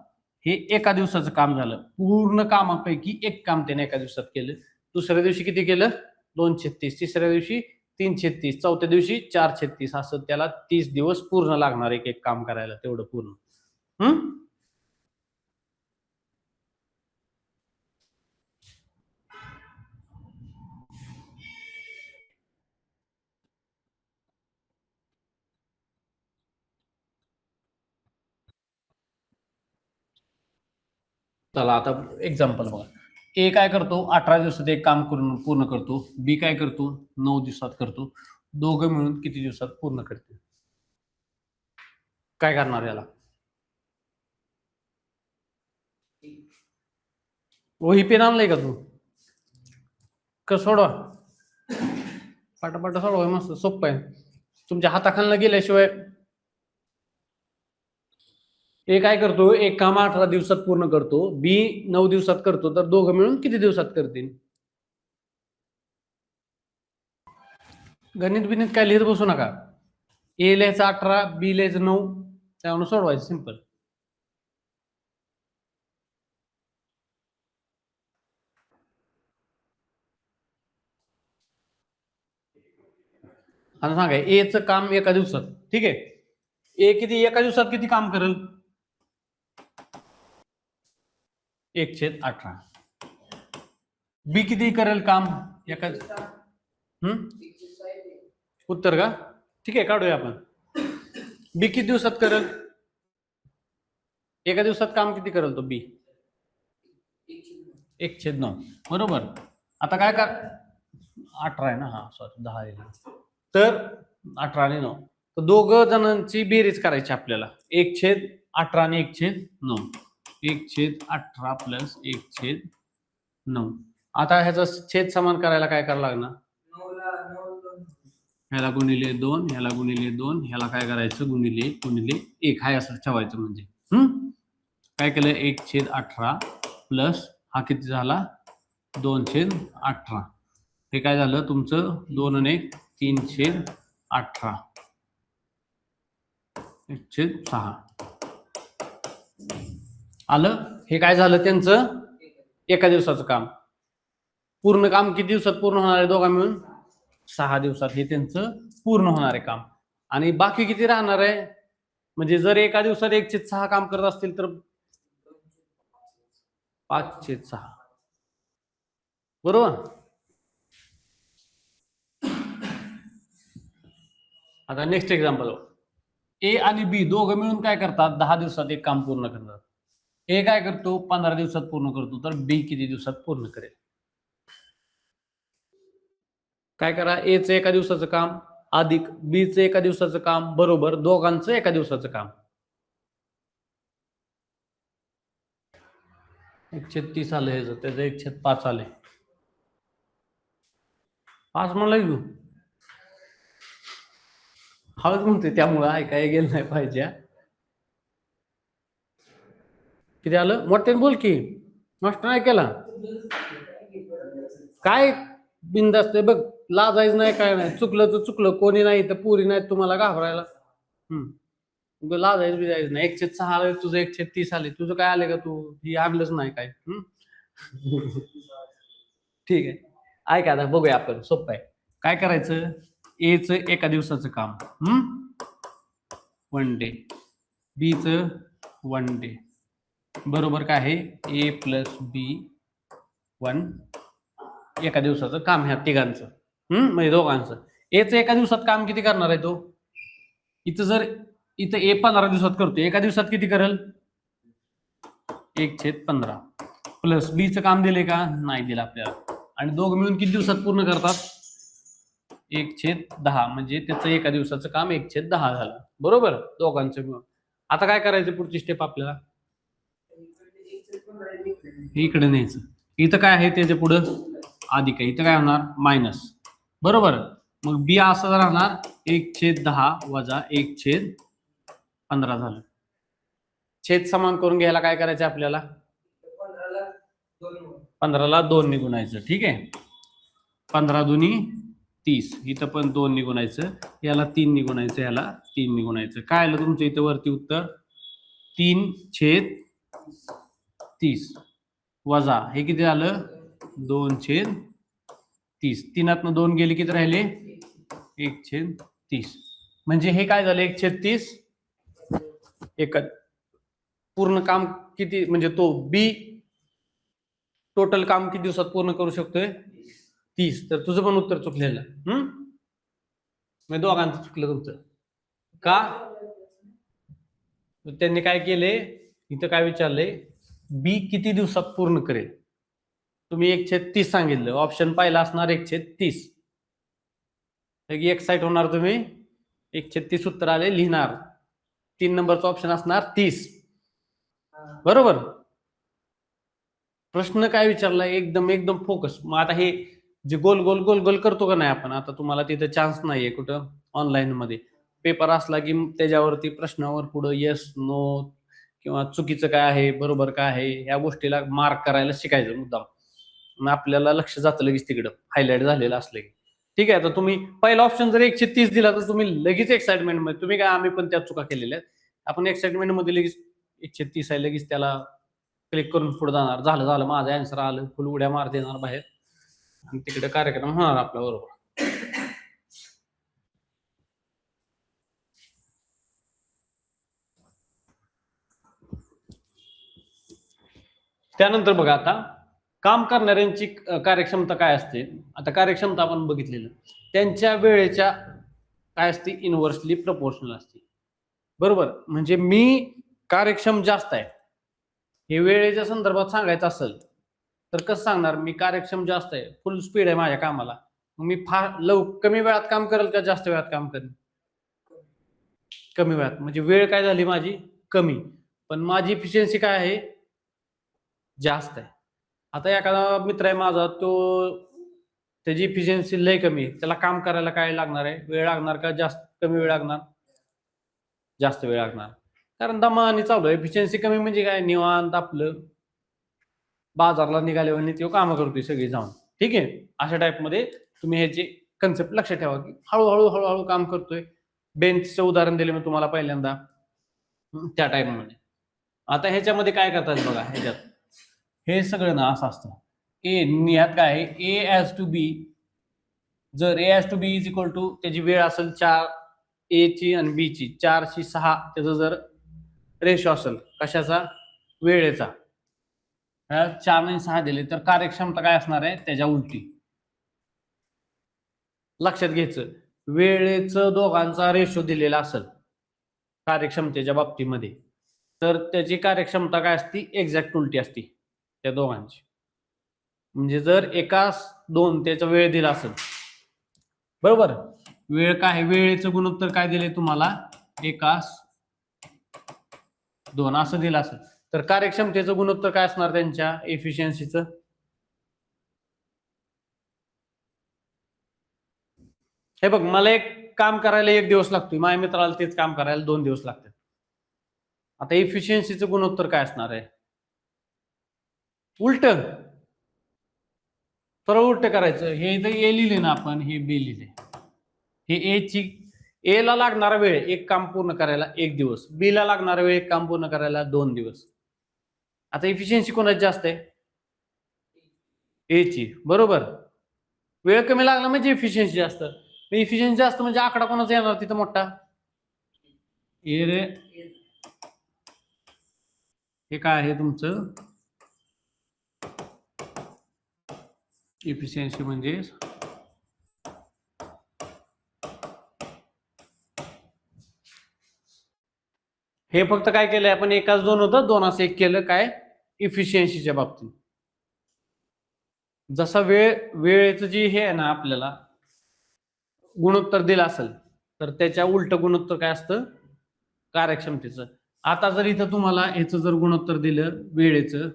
हे एका दिवसाचं काम झालं. पूर्ण कामापैकी एक काम त्याने एका दिवसात केलं. दुसऱ्या दिवशी किती केलं? 2/30. तिसऱ्या दिवशी 3/30. चौथ्या दिवशी 4/30. असं त्याला 30 दिवस पूर्ण लागणार एक काम करायला. तेवढं पूर्ण. चला आता एक्झाम्पल बघा. ए काय करतो? 18 दिवसात एक काम करून पूर्ण करतो. बी काय करतो? 9 दिवसात करतो. दोघं मिळून किती दिवसात पूर्ण करते? काय करणार याला? वही पेन आणलाय का तू? सोडवा पाटापाटा सोडवा, मस्त सोपं आहे. तुमच्या हाताखालनं गेल्याशिवाय. ए काय करतो, एक काम 18 दिवसात पूर्ण करतो, बी 9 दिवसात करतो, तर दोघं मिळून किती दिवसात करतील? गणित बिनित काय लिहित बसू नका. ए लिहायचं 18, बी लिहायचं 9, त्यावरून सोडवायचं सिंपल. आता सांगा एचं काम एका दिवसात, ठीक आहे. ए किती एका दिवसात किती काम करेल? 1/18. बी किती करेल काम एका? उत्तर का? ठीक आहे, काढूया आपण. बी किती दिवसात करेल? एका दिवसात काम किती करेल तो बी? 1/9. बरोबर. आता काय कर, 18 आहे ना, हा सॉरी 10 आहे. तर 18 आणि 9, तर दोघं जणांची बेरीज करायची आपल्याला. 1/18 आणि 1/9. 1/18 प्लस 1/9. आता ह्याचा छेद समान करायला काय करावं लागणार? ह्याला गुणिले 2, ह्याला गुणिले 2, ह्याला काय करायचं? गुणिले 1 हाय असं ठेवायचं. म्हणजे काय केलं? 1/18 प्लस हा किती झाला? 2/18. हे काय झालं तुमचं? 2 आणि 1 3/18. 1/6 आलं. हे काय झालं त्यांचं? एका दिवसाचं काम. पूर्ण काम किती दिवसात पूर्ण होणार आहे दोघा मिळून? 6 दिवसात हे त्यांचं पूर्ण होणार आहे काम. आणि बाकी किती राहणार आहे? म्हणजे जर एका दिवसात 1/6 काम करत असतील तर 5/6. बरोबर. आता नेक्स्ट एक्झाम्पल. ए आणि बी दोघं मिळून काय करतात? 10 दिवसात एक काम पूर्ण करतात. ए काय करतो? 15 दिवसात पूर्ण करतो, तर बी किती दिवसात पूर्ण करेल? काय करा, एचं एका दिवसाचं काम अधिक बीचं एका दिवसाचं काम बरोबर दोघांचं एका दिवसाचं काम. 1/30 आलं ह्याचं, त्याचं 1/5 आले. 5 म्हणला घेऊ हळूच म्हणते, त्यामुळं ऐकाय गेलं नाही पाहिजे. किती आलं? मोठ्याने बोल की, नष्ट नाही केला काय? बिंदास्त बघ, लाजायचं नाही, काय नाही. चुकलं तर चुकलं, कोणी नाही तर पुरी नाही तुम्हाला घाबरायला. लाजायचं बिजायचं नाही. 1/6 आले, तुझं 1/30 आले. तुझं काय आले का? तू ही आणलंच नाही काय? ठीक आहे, ऐका आता बघूया आपण. सोपं आहे. काय करायचं? एचं एका दिवसाचं काम 1 डे, बीचं 1 डे बरोबर काय आहे? ए प्लस बी 1 एका दिवसाचं काम ह्या तिघांचं, म्हणजे दोघांचं. एचं एका दिवसात काम किती करणार आहे तो? इथं ए 15 दिवसात करतो, एका दिवसात किती करेल? 1/15. प्लस बीचं काम दिले का? नाही दिलं आपल्याला. आणि दोघं मिळून किती दिवसात पूर्ण करतात? 1/10. म्हणजे त्याचं एका दिवसाचं काम 1/10 झालं. बरोबर, दोघांचं मिळून. आता काय करायचं? पुढची स्टेप आपल्याला इकडे न्यायचं. इथं काय आहे? त्याच्या पुढं अधिक आहे, इथं काय होणार? मायनस. बरोबर. मग बी असं राहणार 1/10 वजा 1/15 झालं. छेद समान करून घ्यायला काय करायचं आपल्याला? 15ला 2 ने गुणायचं. ठीक आहे, 15 दुनी 30. इथं पण 2 ने गुणायचं, याला 3 ने गुणायचं, याला 3 ने गुणायचं. काय आलं तुमचं इथं वरती उत्तर? 3/30 वजा हे किती झालं? 2/30. 3तनं 2 गेले, किती राहिले? 1/30. म्हणजे हे काय झालं? 1/30. एका पूर्ण काम किती, म्हणजे तो बी टोटल काम किती दिवसात पूर्ण करू शकतोय? 30. तर तुझं पण उत्तर चुकलेलं. दोघांचं चुकलं तुमचं का? त्यांनी काय केले? इथं काय विचारलंय? बी किती दिवसात पूर्ण करेल? तुम्ही 1/30 सांगितलं, ऑप्शन पहिला असणार 1/30. एक साईड होणार, तुम्ही 1/30 उत्तर आले लिहिणार. 3 नंबरचा ऑप्शन असणार 30. बरोबर. प्रश्न काय विचारला एकदम एकदम फोकस. मग आता हे जे गोल गोल गोल गोल करतो का नाही आपण, आता तुम्हाला तिथं चान्स नाहीये कुठं ऑनलाईन मध्ये. पेपर असला की त्याच्यावरती प्रश्नावर पुढे येस नो किंवा चुकीचं काय आहे बरोबर काय आहे या गोष्टीला मार्क करायला शिकायचं मुद्दाम. मग आपल्याला लक्ष जातं लगेच तिकडं हायलाइट झालेलं असलं की. ठीक आहे. तर तुम्ही पहिला ऑप्शन जर 130 दिला तर तुम्ही लगेच एक्साइटमेंट मध्ये, तुम्ही काय आम्ही पण त्या चुका केलेल्या आहेत, आपण एक्साइटमेंट मध्ये लगेच 130 आहे लगेच त्याला क्लिक करून पुढे जाणार, झालं माझं आन्सर आलं, फुल उड्या मार देणार बाहेर आणि तिकडे कार्यक्रम होणार आपल्या बरोबर. त्यानंतर बघा आता काम करणाऱ्यांची कार्यक्षमता काय असते. आता कार्यक्षमता आपण बघितलेलं, त्यांच्या वेळेच्या काय असते इनव्हर्सली प्रपोर्शनल असते. बरोबर. म्हणजे मी कार्यक्षम जास्त आहे हे वेळेच्या संदर्भात सांगायचं असेल तर कसं सांगणार, मी कार्यक्षम जास्त आहे, फुल स्पीड आहे माझ्या कामाला, मी फार कमी वेळात काम करेल का जास्त वेळात काम करेल? कमी वेळात. म्हणजे वेळ काय झाली माझी कमी, पण माझी इफिशियन्सी काय आहे जास्त आहे. आता एखादा मित्र आहे माझा, तो त्याची इफिशियन्सी लय कमी आहे, त्याला काम करायला काय लागणार आहे, वेळ लागणार का जास्त कमी वेळ लागणार? जास्त वेळ लागणार. कारण दमाने चालू आहे. इफिशियन्सी कमी म्हणजे काय, निवांत आपलं बाजारला निघाल्यावर तो कामं करतोय सगळी जाऊन. ठीक आहे. अशा टाईपमध्ये तुम्ही ह्याची कन्सेप्ट लक्षात ठेवा की हळूहळू काम करतोय. बेंचचं उदाहरण दिलं मी तुम्हाला पहिल्यांदा त्या टाईपमध्ये. आता ह्याच्यामध्ये काय करतात बघा, ह्याच्यात हे सगळं ना असं असतं. यात काय आहे, ए ॲज टू बी, जर A as to be is equal to त्याची वेळ असेल 4 ए ची आणि बी ची 4:6 त्याचं जर रेशो असेल कशाचा, वेळेचा, 4 आणि 6 दिले तर कार्यक्षमता काय असणार आहे त्याच्या उलटी. लक्षात घ्यायचं, वेळेचं दोघांचा रेशो दिलेला असेल कार्यक्षमतेच्या बाबतीमध्ये तर त्याची कार्यक्षमता काय असती एक्झॅक्ट उलटी असती त्या दोघांची. म्हणजे जर एकास 2 त्याचा वेळ दिला असेल, बरोबर, वेळ काय, वेळेचं गुणोत्तर काय दिले तुम्हाला, एकास 2 असं दिलं असेल तर कार्यक्षमतेचं गुणोत्तर काय असणार त्यांच्या एफिशियन्सीचं? हे बघ, मला एक काम करायला 1 दिवस लागतोय, माझ्या मित्राला तेच काम करायला 2 दिवस लागतात. आता एफिशियन्सीचं गुणोत्तर काय असणार आहे? उलट, सरळ उलट करायचं. हे इथं ए लिहिले ना आपण, हे बी लिहिले. हे ए ची, ए ला लागणारा वेळ एक काम पूर्ण करायला 1 दिवस, बी ला लागणारा वेळ एक काम पूर्ण करायला 2 दिवस. आता एफिशियन्सी कोणाची जास्त आहे? ए ची. बरोबर. वेळ कमी लागला म्हणजे एफिशियन्सी जास्त. एफिशियन्सी जास्त म्हणजे आकडा कोणाचा येणार तिथं मोठा? ए रे, हे काय आहे तुमचं एफिशियन्सी म्हणजे हे फक्त काय केलंय आपण, एकाच 2 होतं 2 असं 1 केलं काय इफिशियन्सीच्या बाबतीत. जसा वेळेचं जी हे आहे ना आपल्याला गुणोत्तर दिलं असेल तर त्याच्या उलट गुणोत्तर काय असतं कार्यक्षमतेचं. आता जर इथं तुम्हाला ह्याचं जर गुणोत्तर दिलं वेळेचं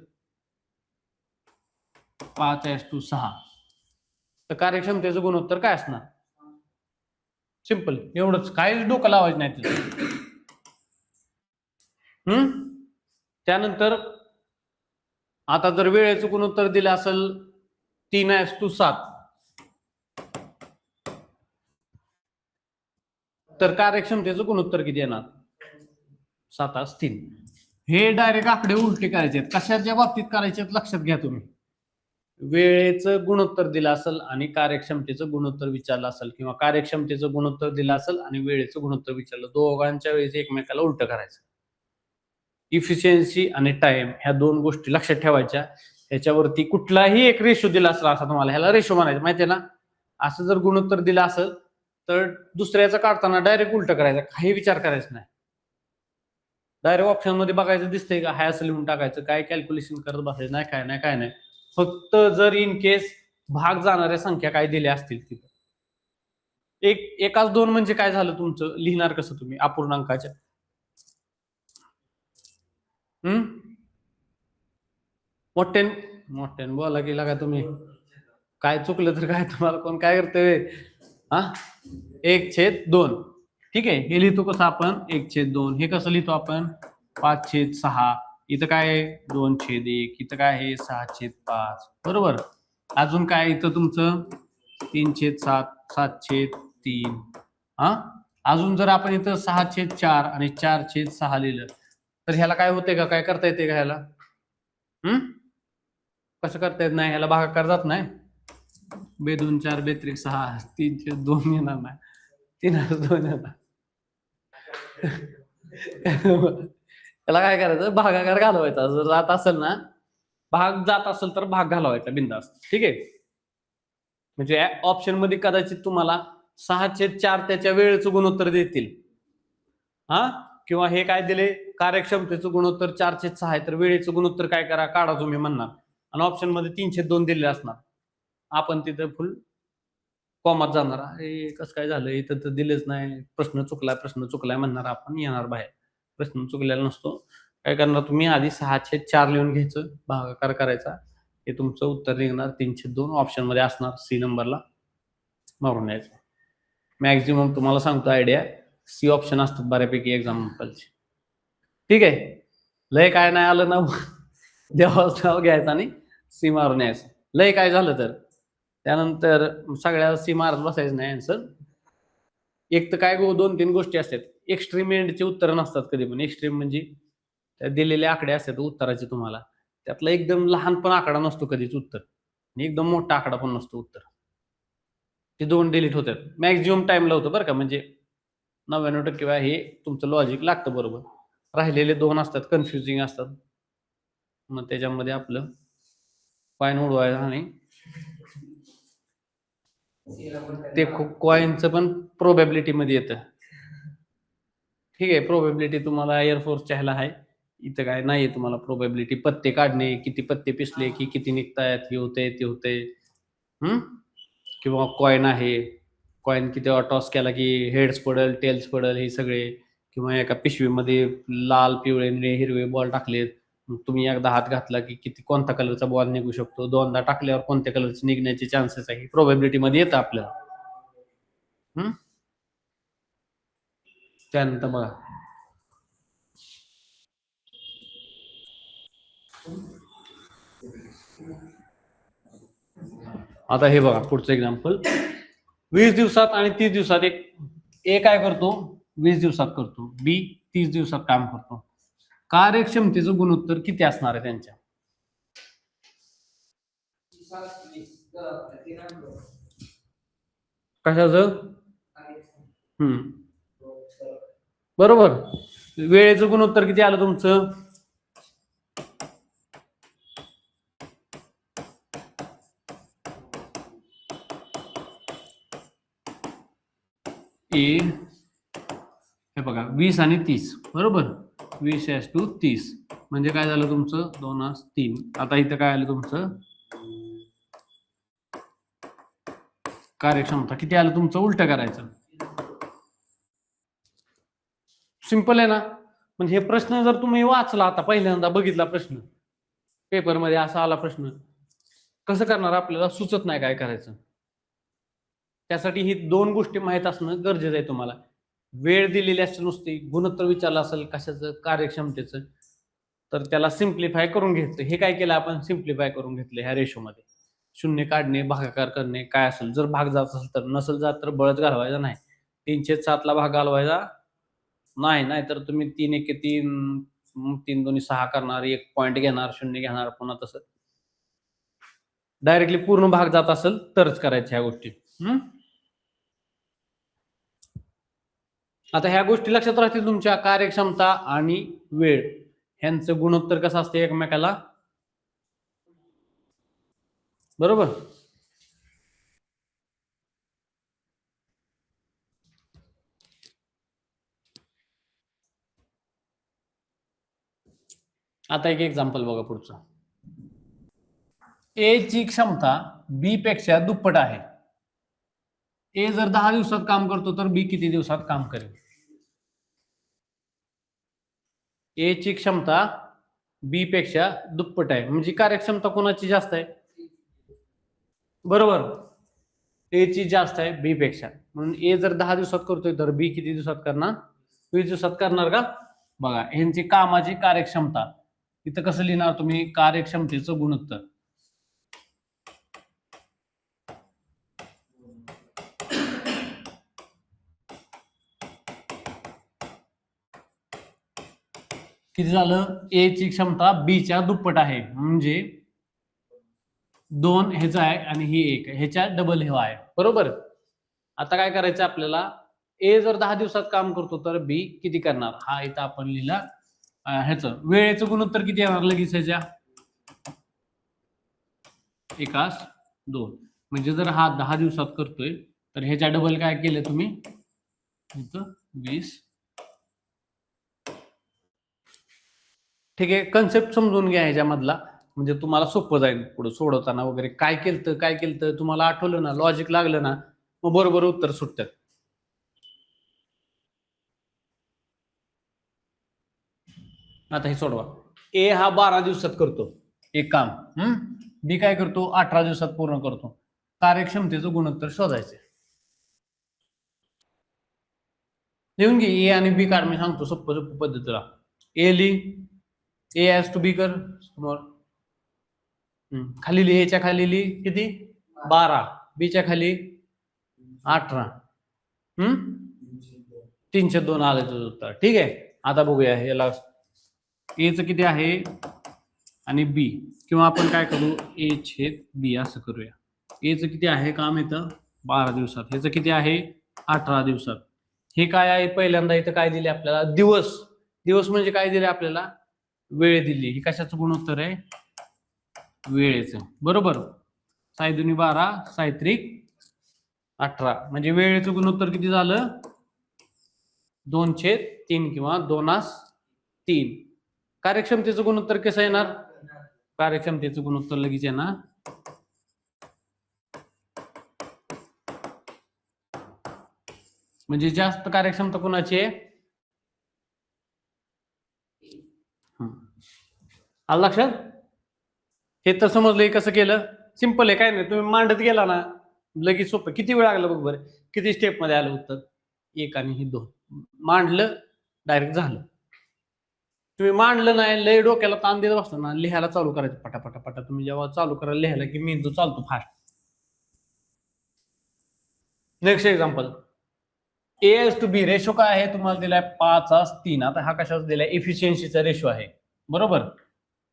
5:6 तर कार्यक्षमतेचं गुणोत्तर काय असणार? सिंपल, एवढंच, काहीच डोकं लावायचं नाही तिथं. त्यानंतर आता जर वेळेचं गुणोत्तर दिलं असेल 3:7 तर कार्यक्षमतेचं गुणोत्तर किती येणार? 7:3. हे डायरेक्ट आकडे उलटे करायचे. कशाच्या बाबतीत करायचे लक्षात घ्या तुम्ही. वेळेचं गुणोत्तर दिलं असेल आणि कार्यक्षमतेचं गुणोत्तर विचारलं असेल किंवा कार्यक्षमतेचं गुणोत्तर दिलं असेल आणि वेळेचं गुणोत्तर विचारलं, दोघांच्या वेळेस एकमेकाला उलट करायचं. इफिशियन्सी आणि टाइम ह्या 2 गोष्टी लक्षात ठेवायच्या. ह्याच्यावरती कुठलाही एक रेशो दिला असेल असा तुम्हाला, ह्याला रेशो म्हणायचं माहितीये ना. असं जर गुणोत्तर दिलं असेल तर दुसऱ्याचं काढताना डायरेक्ट उलट करायचं, काही विचार करायचा नाही. डायरेक्ट ऑप्शन मध्ये बघायचं दिसतंय का, हाय असं लिहून टाकायचं, काय कॅल्क्युलेशन करत बसायचं नाही, काय नाही. फक्त जर इन केस भाग जाणाऱ्या संख्या काय दिल्या असतील तिथं, एकाच 2 म्हणजे काय झालं तुमचं, लिहिणार कसं तुम्ही अपूर्णांकाच्या मोठ्यान मोठ्यान बोला गेला का तुम्ही? काय चुकलं तर काय तुम्हाला कोण काय करतंय? हा 1/2. ठीक आहे, हे लिहितो कसं आपण 1/2. हे कसं लिहितो आपण 5/6. इथं काय आहे 2/1. इथं काय आहे 6/5. बरोबर. अजून काय इथं तुमचं 3/7, 7/3. हा अजून जर आपण इथं 6/4 आणि 4/6 लिहिलं तर ह्याला काय होते का? काय करता येते का ह्याला? कसं करता येत नाही? ह्याला भागाकार जात नाही. 2 4 2 6 3/2 येणार नाही. 3/2 येणार. त्याला काय करायचं? भागाकार घालवायचा. जर जात असेल ना, भाग जात असेल तर भाग घालवायचा बिनधास्त. ठीक आहे. म्हणजे ऑप्शन मध्ये कदाचित तुम्हाला 6/4 त्याच्या वेळेचं गुणोत्तर देतील. हा किंवा हे काय दिले कार्यक्षमतेचं गुणोत्तर 4/6 आहे तर वेळेचं गुणोत्तर काय करा काढा तुम्ही म्हणणार. आणि ऑप्शन मध्ये 3/2 दिले असणार. आपण तिथे फुल कॉमात जाणार. अरे कसं काय झालं? इथं तर दिलेच नाही. प्रश्न चुकलाय म्हणणार आपण येणार बाहेर. प्रश्न चुकलेला नसतो. काय करणार तुम्ही आधी 6/4 लिहून घ्यायचं, भागाकार करायचा. हे तुमचं उत्तर निघणार 3/2 ऑप्शन मध्ये असणार सी नंबरला मारून यायचं. मॅक्झिमम तुम्हाला सांगतो आयडिया सी ऑप्शन असतात बऱ्यापैकी एक्झाम्पलचे. ठीक आहे. लय काय नाही आलं ना देवाचं नाव घ्यायचं आणि सी मारून यायचं. लय काय झालं तर त्यानंतर सगळ्या सी मारत बसायचं नाही आन्सर. एक तर काय 2-3 गोष्टी असतात. एक्स्ट्रीम एंडचे उत्तर नसतात कधी पण. एक्स्ट्रीम म्हणजे दिलेले आकडे असतात उत्तराचे तुम्हाला. त्यातला एकदम लहान पण आकडा नसतो कधीच उत्तर आणि एकदम मोठा आकडा पण नसतो उत्तर. ते 2 डिलीट होतात. मॅक्झिमम टाइम लावतो बरं का. म्हणजे 99% वेळा हे तुमचं लॉजिक लागतं बरोबर. राहिलेले 2 असतात कन्फ्युजिंग असतात. मग त्याच्यामध्ये आपलं कॉइन उडवायचं आणि ते कॉइनचं पण प्रोबॅबिलिटी मध्ये येतं. ठीक आहे. प्रोबॅबिलिटी तुम्हाला एअरफोर्सच्या ह्याला आहे. इथं काय नाहीये तुम्हाला प्रोबॅबिलिटी. पत्ते काढणे, किती पत्ते पिसले की किती निघतायत, हे होते ते होते. किंवा कॉइन आहे. कॉइन किती टॉस केला की हेड्स पडेल, टेल्स पडेल हे सगळे. किंवा एका पिशवीमध्ये लाल, पिवळे, निळे, हिरवे बॉल टाकलेत. तुम्ही एकदा हात घातला की किती कोणता कलरचा बॉल निघू शकतो. 2दा टाकल्यावर कोणत्या कलरचे निघण्याचे चान्सेस आहे. प्रोबॅबिलिटी मध्ये येतं आपल्याला. त्यानंतर बघा आता हे बघा पुढचं एक्झाम्पल. 20 दिवसात आणि 30 दिवसात ए काय करतो 20 दिवसात करतो, बी 30 दिवसात काम करतो. कार्यक्षमतेचं गुणोत्तर किती असणार आहे त्यांच्या? कशाचं? बरोबर. वेळेचं गुणोत्तर किती आलं तुमचं? हे बघा 20 आणि 30 बरोबर. 20:30 म्हणजे काय झालं तुमचं 2:3. आता इथं काय आलं तुमचं कार्यक्षमता किती आलं तुमचं? उलट करायचं. सिंपल आहे ना. म्हणजे हे प्रश्न जर तुम्ही वाचला आता पहिल्यांदा बघितला प्रश्न पेपरमध्ये असा आला प्रश्न कसं करणार आपल्याला सुचत नाही काय करायचं. त्यासाठी ही 2 गोष्टी माहित असणं गरजेचं आहे तुम्हाला. वेळ दिलेली असते नुसती गुणोत्तर विचारलं असेल कशाचं कार्यक्षमतेचं तर त्याला सिम्प्लिफाय करून घ्यायचं. हे काय केलं आपण सिम्प्लिफाय करून घेतलं ह्या रेशोमध्ये. शून्य काढणे भागाकार करणे काय असेल जर भाग जात असेल तर नसेल जात तर बळच घालवायचा नाही. 3/7 ला भाग घालवायचा नाही. नाहीतर तुम्ही 3 1 3 3 2 6 करणार 1 पॉईंट घेणार 0 घेणार पुन्हा तसं डायरेक्टली पूर्ण भाग जात असेल तरच करायच्या ह्या गोष्टी. आता ह्या गोष्टी लक्षात राहतील तुमच्या. कार्यक्षमता आणि वेळ ह्यांचं गुणोत्तर कसं असते एकमेकाला बरोबर. आता एक एक्झाम्पल बघा पुढचं. ए ची क्षमता बी पेक्षा दुप्पट आहे. ए जर 10 दिवसात काम करतो तर बी किती दिवसात काम करेल? ए ची क्षमता बी पेक्षा दुप्पट आहे, म्हणजे कार्यक्षमता कोणाची जास्त आहे? बरोबर, ए ची जास्त आहे बी पेक्षा. म्हणून ए जर 10 दिवसात करतोय तर बी किती दिवसात करणार? 20 दिवसात करणार का? बघा, ह्यांची कामाची कार्यक्षमता इथं कसं लिहिणार तुम्ही? कार्यक्षमतेचं गुणोत्तर. किती झालं? ए ची क्षमता बी च्या दुप्पट आहे, म्हणजे 2 ह्याचा आहे आणि ही 1 ह्याच्या डबल हे आहे. बरोबर. आता काय करायचं आपल्याला? ए जर 10 दिवसात काम करतो तर बी किती करणार? हा इथं आपण लिहिला. ह्याचं वेळेचं गुणोत्तर किती येणार लगेच ह्याच्या? 1:2. म्हणजे जर हा 10 दिवसात करतोय तर ह्याच्या डबल काय केलं तुम्ही? इथं 20. ठीक आहे, कन्सेप्ट समजून घ्या ह्याच्यामधला, म्हणजे तुम्हाला सोपं जाईल पुढे सोडवताना वगैरे. काय केलं तुम्हाला आठवलं ना, लॉजिक लागलं ना, मग बरोबर उत्तर सुटतात. आता हे सोडवा. ए हा 12 दिवसात करतो एक काम, बी काय करतो? 18 दिवसात पूर्ण करतो. कार्यक्षमतेचं गुणोत्तर शोधायचे. लिहून घे, ए आणि बी काढ, मी सांगतो सोप्प पद्धतीला. ए ए हॅज टू बी कर समोर. खाली एच्या खाली किती? 12. बीच्या खाली 18. 302 आलं तुझं उत्तर. ठीक आहे, आता बघूया याला एच किती आहे आणि बी, किंवा आपण काय करू? ए छेद बी असं करूया. एच किती आहे काम येतं? 12 दिवसात. ह्याचं किती आहे? 18 दिवसात. हे काय आहे? पहिल्यांदा इथं काय दिले आपल्याला? दिवस. दिवस म्हणजे काय दिले आपल्याला? वेळ दिली. ही कशाचं गुणोत्तर आहे? वेळेचं. बरोबर. 6 दुनी 12, 6 त्रिक 18. म्हणजे वेळेचं गुणोत्तर किती झालं? 2/3 किंवा 2:3. कार्यक्षमतेचं गुणोत्तर कसं येणार? कार्यक्षमतेचं गुणोत्तर लगेच येणार म्हणजे जास्त कार्यक्षमता कोणाची आहे? आलं लक्षात? हे तर समजलं. कसं केलं? सिंपल आहे, काय नाही. तुम्ही मांडत गेला ना लगेच सोपं. किती वेळ लागला बघ बरं, किती स्टेप मध्ये आलं उत्तर? 1 आणि ही 2. मांडलं, डायरेक्ट झालं. तुम्ही मांडलं नाही, लय डोक्याला ताण देत बसला ना, लिहायला चालू करायचं पटापटा. तुम्ही जेव्हा चालू करायला लिहायला की मेंदू चालतो fast. Next example. A to B ratio काय आहे? तुम्हाला दिलाय 5:3. आता हा कशाचा दिलाय? एफिशियन्सीचा रेशो आहे. बरोबर.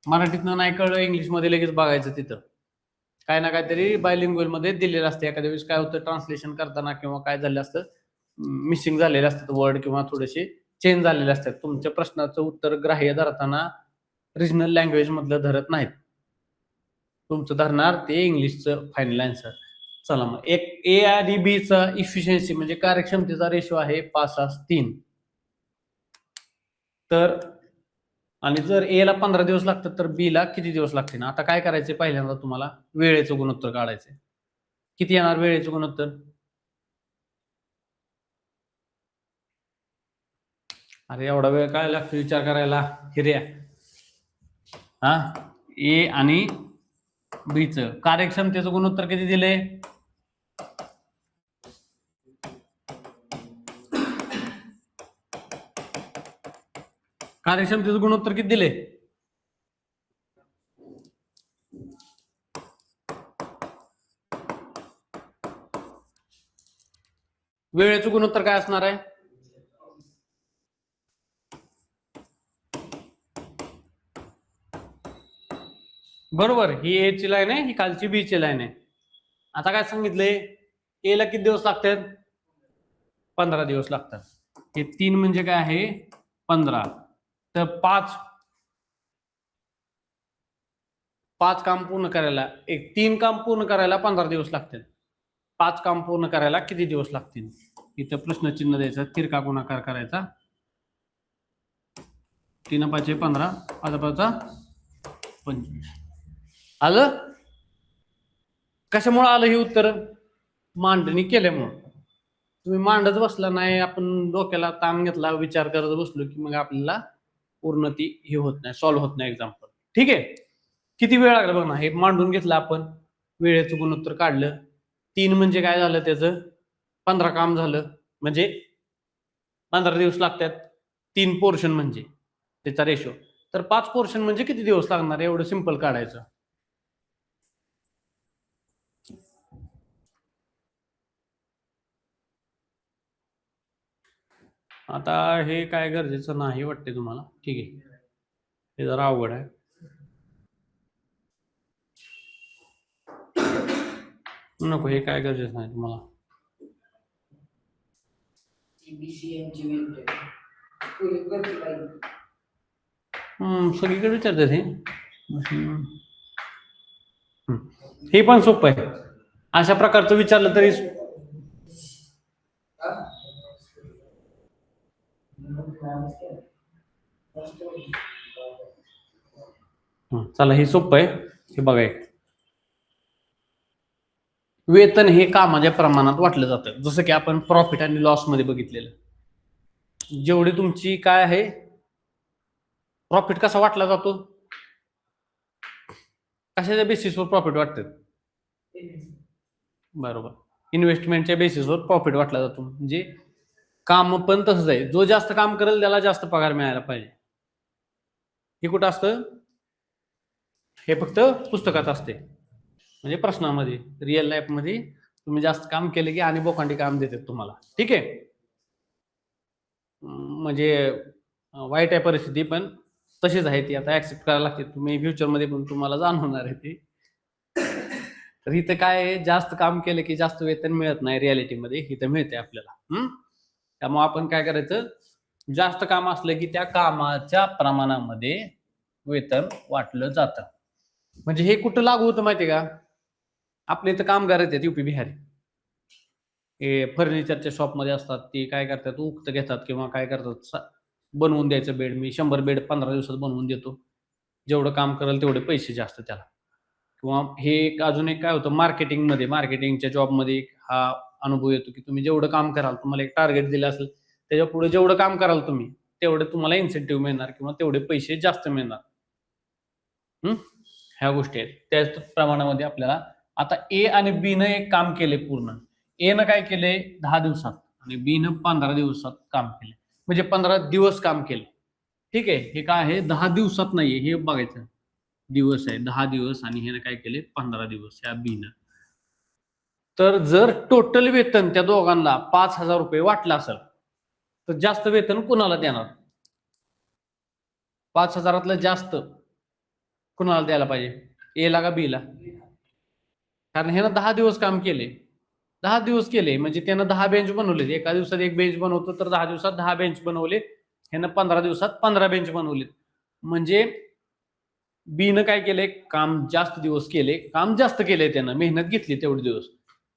मराठीतनं नाही कळलं, इंग्लिशमध्ये लगेच बघायचं. तिथं काय ना काहीतरी बायलिंग्वल मध्ये दिलेलं असतं. एखाद्या वेळेस काय होतं, ट्रान्सलेशन करताना किंवा काय झालं असतं, मिसिंग झालेले असतात वर्ड किंवा थोडेसे चेंज झालेले असतात. तुमच्या प्रश्नाचं उत्तर ग्राह्य धरताना रिजनल लँग्वेज मधलं धरत नाहीत, तुमचं धरणार ते इंग्लिशचं फायनल आन्सर. चला मग एक ए आणि बी चा इफिशियन्सी म्हणजे कार्यक्षमतेचा रेशो आहे 5:3. तर आणि जर ए ला 15 दिवस लागतात तर बी ला किती दिवस लागतील? आता काय करायचे? पहिल्यांदा तुम्हाला वेळेचं गुणोत्तर काढायचे. किती येणार वेळेचं गुणोत्तर? अरे एवढा वेळ काय लागतो विचार करायला हिर्या? हा, ए आणि बी चं कार्यक्षमतेचं गुणोत्तर किती दिले? कार्यक्षमतेचं गुणोत्तर किती दिले? वेळेचं गुणोत्तर काय असणार आहे? बरोबर. ही ए ची लाईन आहे, ही खालची बी ची लाईन आहे. आता काय सांगितलंय? ए ला किती दिवस लागतात? 15 दिवस लागतात. हे 3 म्हणजे काय आहे? 15. तर 5 काम पूर्ण करायला, 3 काम पूर्ण करायला 15 दिवस लागतात. 5 काम पूर्ण करायला किती दिवस लागतील? इथं प्रश्नचिन्ह द्यायचं, तिरका गुणाकार करायचा. 3 5 15, 5 5 25. आलं? कशामुळे आलं हे उत्तर? मांडणी केल्यामुळं. तुम्ही मांडत बसला नाही, आपण डोक्याला ताण घेतला, विचार करत बसलो की मग आपल्याला पूर्ण ती हे होत नाही, सॉल्व्ह होत नाही एक्झाम्पल. ठीक आहे, किती वेळ लागला बघ ना. हे मांडून घेतलं आपण, वेळेचं गुणोत्तर काढलं. 3 म्हणजे काय झालं त्याचं, 15 काम झालं, म्हणजे 15 दिवस लागतात 3 पोर्शन म्हणजे त्याचा रेशो. तर 5 पोर्शन म्हणजे किती दिवस लागणार, एवढं सिंपल काढायचं. आता हे काय गरजेचं नाही वाटते तुम्हाला, ठीक आहे, हे जरा अवघड आहे. नको, हे काय गरजेचं नाही तुम्हाला. सगळीकडे विचारतात हे. हे पण सोपं आहे, अशा प्रकारचं विचारलं तरी. चला, हे सोपं आहे, हे बघा. वेतन हे कामाच्या प्रमाणात वाटलं जातं, जसं की आपण प्रॉफिट आणि लॉस मध्ये बघितलेलं. जेवढी तुमची काय आहे, प्रॉफिट कसा वाटला जातो, कशाच्या बेसिसवर प्रॉफिट वाटतं, बरोबर, इन्व्हेस्टमेंटच्या बेसिसवर प्रॉफिट वाटला जातो. म्हणजे काम पण तसंच आहे, जो जास्त काम करेल त्याला जास्त पगार मिळायला पाहिजे. हे कुठं असतं, हे फक्त पुस्तकात असते, म्हणजे प्रश्नामध्ये. रिअल लाईफ मध्ये तुम्ही जास्त काम केले की आणि बोकांडी काम देतात तुम्हाला. ठीक आहे, म्हणजे वाईट आहे परिस्थिती, पण तशीच आहे ती, आता ऍक्सेप्ट करायला लागते. तुम्ही फ्युचरमध्ये पण तुम्हाला जाणवणार आहे ती. तर इथं काय आहे, जास्त काम केलं की जास्त वेतन मिळत नाही, रियालिटीमध्ये इथं मिळते आपल्याला. त्यामुळे आपण काय करायचं, जास्त काम असलं की त्या कामाच्या प्रमाणामध्ये वेतन वाटलं जातं. म्हणजे हे कुठं लागू होतं माहितीये का, आपले इथं कामगार आहेत युपी बिहारी, हे फर्निचरच्या शॉपमध्ये असतात. ते काय करतात, उक्त घेतात किंवा काय करतात, बनवून द्यायचं बेड. मी 100 बेड 15 दिवसात बनवून देतो, जेवढं काम करेल तेवढे पैसे जास्त त्याला. किंवा हे एक अजून एक काय होतं, मार्केटिंगमध्ये, मार्केटिंगच्या जॉबमध्ये हा अनुभव येतो की तुम्ही जेवढं काम कराल, तुम्हाला एक टार्गेट दिलं असेल, त्याच्या पुढे जेवढं काम कराल तुम्ही, तेवढे तुम्हाला इन्सेंटिव्ह मिळणार किंवा तेवढे पैसे जास्त मिळणार. ह्या गोष्टी आहेत. त्याच प्रमाणामध्ये आपल्याला आता ए आणि बी न एक काम केले पूर्ण. ए न काय केले 10 दिवसात आणि बी न 15 दिवसात काम केले, म्हणजे 15 दिवस काम केले. ठीक आहे, हे काय आहे 10 दिवसात नाहीये, हे बघायचं. दिवस आहे 10 दिवस आणि हे काय केले 15 दिवस या बी न. तर जर टोटल वेतन त्या दोघांना 5,000 रुपये वाटलं असेल, तर जास्त वेतन कुणाला देणार, 5,000तलं जास्त कुणाला द्यायला पाहिजे, ए ला का बी ला? कारण ह्यानं 10 दिवस काम केले, 10 दिवस केले म्हणजे त्यानं 10 बेंच बनवले. एका दिवसात एक बेंच बनवतो, तर 10 दिवसात 10 बेंच बनवले. ह्यानं 15 दिवसात 15 बेंच बनवले. म्हणजे बी न काय केले, काम जास्त दिवस केले, काम जास्त केले, त्यानं मेहनत घेतली तेवढे दिवस.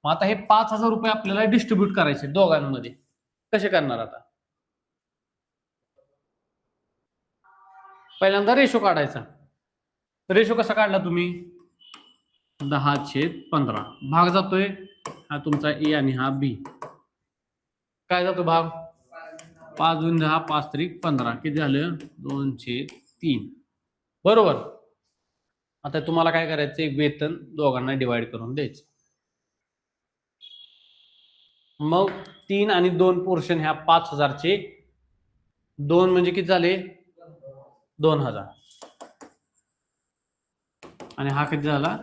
मग आता हे 5,000 रुपये आपल्याला डिस्ट्रीब्यूट करायचे दोघांमध्ये. कसे करणार आता, पहिल्यांदा रेशो काढायचा. रेशो कसा काढला तुम्ही, 10/15 भाग जातोय, हा तुमचा ए आणि हा बी. काय जातो भाग, 5 × 10 5 × 15 किती झालं, 2/3. बरोबर. आता तुम्हाला काय करायचं, वेतन दोघांना डिवाइड करून द्यायचं. मग 3 आणि 2 पोर्शन ह्या 5,000चे 2 म्हणजे किती झाले, 2,000, आणि हा किती झाला,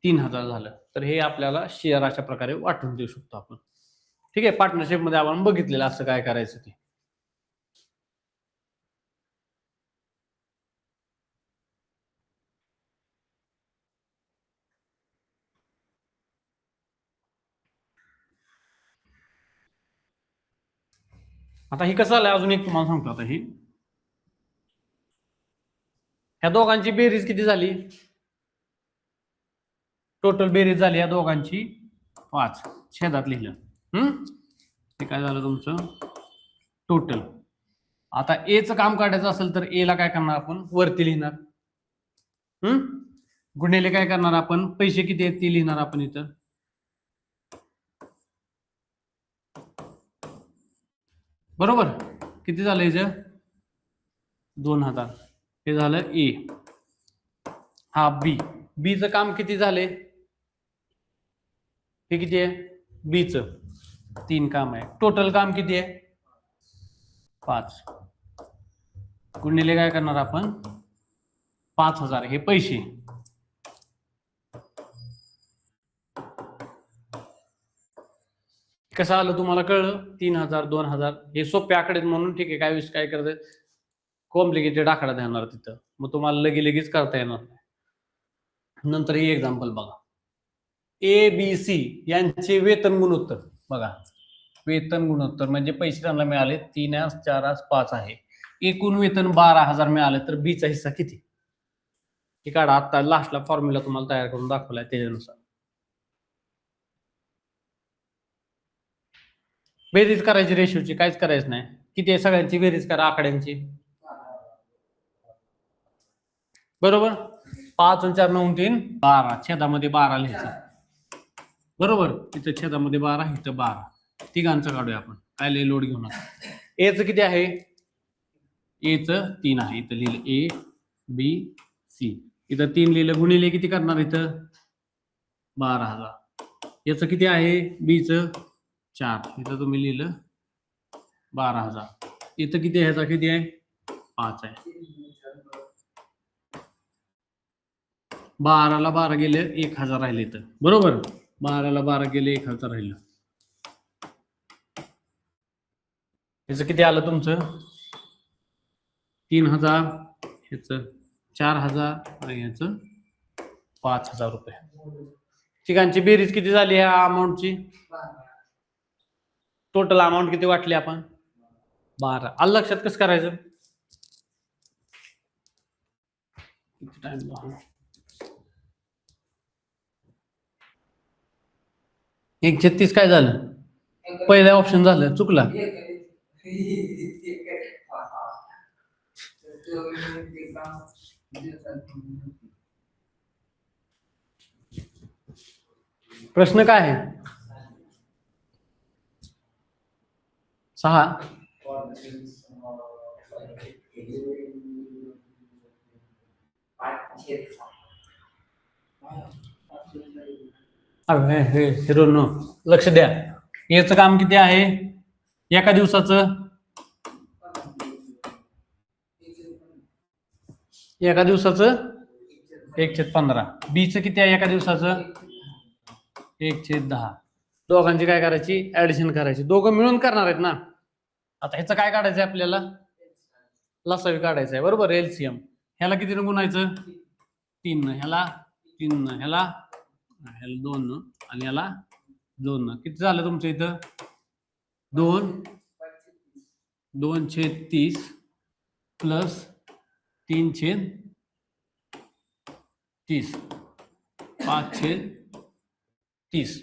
3,000 झालं. तर हे आपल्याला शेअर अशा प्रकारे वाटून देऊ शकतो आपण. ठीक आहे, पार्टनरशिप मध्ये आपण बघितलेलं असं काय करायचं ते. आता हे कसं आलंय, अजून एक तुम्हाला सांगतो. आता ही ह्या दोघांची बेरीज किती झाली, टोटल बेरीज झाली या दोघांची 5, छेदात लिहिलं. हे काय झालं तुमचं टोटल. आता ए चं काम काढायचं असेल तर ए ला काय करणार आपण, वरती लिहिणार. गुणिले काय करणार आपण, पैसे किती आहेत ते लिहिणार आपण इथं. बरोबर, किती झालं याचं 2000 हे झालं ए. हा बी. बीचं काम किती झाले? हे किती आहे? बीचं 3 काम आहे. टोटल काम किती आहे? 5. गुणिले काय करणार आपण? 5000 हे पैसे. कसं आलं तुम्हाला कळलं? 3000 2000 हे सोपे आकडे म्हणून ठीक आहे. काय करत कॉम्प्लिकेटेड आकडा देणार तिथं, मग तुम्हाला लगेच करता येणार. नंतर ही एक्झाम्पल बघा. ए बी सी यांचे वेतन गुणोत्तर बघा. वेतन गुणोत्तर म्हणजे पैसे त्यांना मिळाले 3 4 5 आहे. एकूण वेतन 12,000 मिळाले तर बीचा हिस्सा किती? हे काढा. आता लास्टला फॉर्म्युला तुम्हाला तयार करून दाखवलाय त्याच्यानुसार. बेरीज करायची रेशोची, काहीच करायचं नाही. किती आहे सगळ्यांची बेरीज करा आकड्यांची. बरोबर. 5 आणि 4 9 3 12 छेदामध्ये 12 लिहायचं. बरोबर. इथं छेदामध्ये 12 इथं 12. तिघांचं काढूया आपण. काय लय लोड घेऊ नका. एचं किती आहे? एचं 3 आहे. इथं लिहिलं ए बी सी. इथं 3 लिहिलं. गुणिले किती करणार इथं? 12,000. याचं किती आहे? बीचं 4. इथं तुम्ही लिहिलं 12,000. इथं किती आहे? ह्याचा किती आहे? 5 आहे. 12ला 12 गेले 1000 राहिले इथं. बरोबर. 12ला 12 गेले 1000 राहिलं. याचं किती आलं तुमचं? 3000. ह्याचं 4000 आणि ह्याचं 5000 रुपये. ठिकाणची बेरीज किती झाली ह्या अमाऊंटची? टोटल अमाऊंट किती वाटली आपण? 12. आलं लक्षात कसं करायचं? किती टाइम लागला? 136 काय झालं? पहिलं ऑप्शन झालं, चुकला. प्रश्न काय आहे? 6. हिरोनो लक्ष द्या. याचं काम किती आहे एका दिवसाचं? एका दिवसाचं 1/15. बीचं किती आहे एका दिवसाचं? 1/10. दोघांची काय करायची? ऍडिशन करायची. दोघं मिळून करणार आहेत ना. आता ह्याचं काय काढायचंय आपल्याला? लसावी काढायचं आहे. बरोबर. एलसीएम. ह्याला किती गुणायचं? 3. ह्याला 3. ह्याला 2 आणि याला 2. किती झालं तुमचं इथं? 2/30 प्लस 3/30 5/30.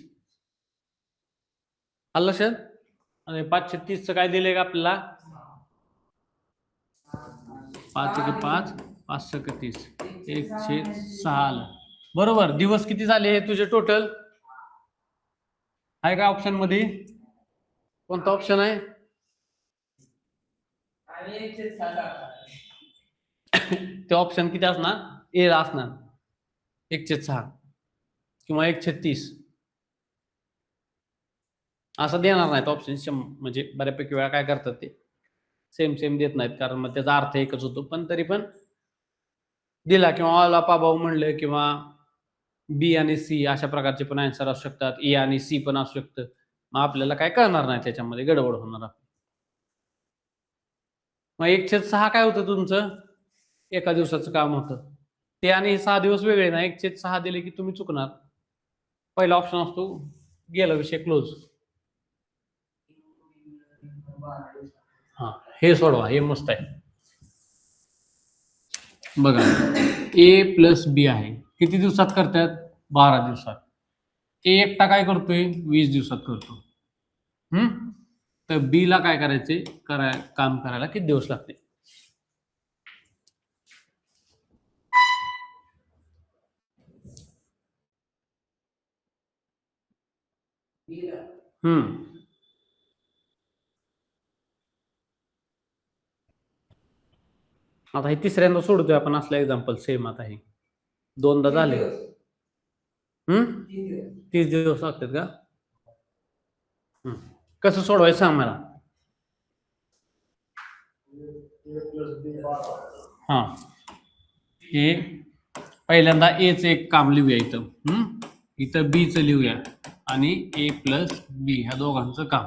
आलं लक्षात? आणि 5/30चं काय दिलंय का आपल्याला? 5 × 5 5 × 30 1/6 आलं. बरोबर. दिवस किती झाले हे तुझे टोटल? आहे का ऑप्शन मध्ये? कोणता ऑप्शन आहे? ते ऑप्शन किती असणार? ए असणार 1/6 किंवा 1/30. असं देणार नाहीत ऑप्शन. म्हणजे बऱ्यापैकी वेळा काय करतात ते सेम देत नाहीत, कारण मग त्याचा अर्थ एकच होतो. पण तरी पण दिला किंवा ऑल ऑफ अबाव म्हणलं किंवा बी आणि सी अशा प्रकारचे पण आन्सर असू शकतात. ए आणि सी पण असू शकतं. मग आपल्याला काय कळणार नाही, त्याच्यामध्ये गडबड होणार. मग 1/6 काय होतं तुमचं? एका दिवसाचं काम होतं ते. आणि 6 दिवस वेगळे ना. 1/6 दिले की तुम्ही चुकणार. पहिला ऑप्शन असतो, गेला विषय क्लोज. हा, हे सोडवा. हे मस्त आहे बघा. ए प्लस बी आहे. किती दिवसात करतात? 12 दिवसात. ए एकटा काय करतोय? 20 दिवसात करतो. तर बी ला काय करायचे? काम करायला किती दिवस लागते? आता हे तिसऱ्यांदा सोडतोय आपण असलं एक्झाम्पल सेम. आता हे दोनदा झाले. 30 दिवस लागतात का? कसं सोडवायचं सांग मला. हा, हे पहिल्यांदा एच एक काम लिहूया इथं. इथं बी च लिहूया आणि ए प्लस बी ह्या दोघांचं काम.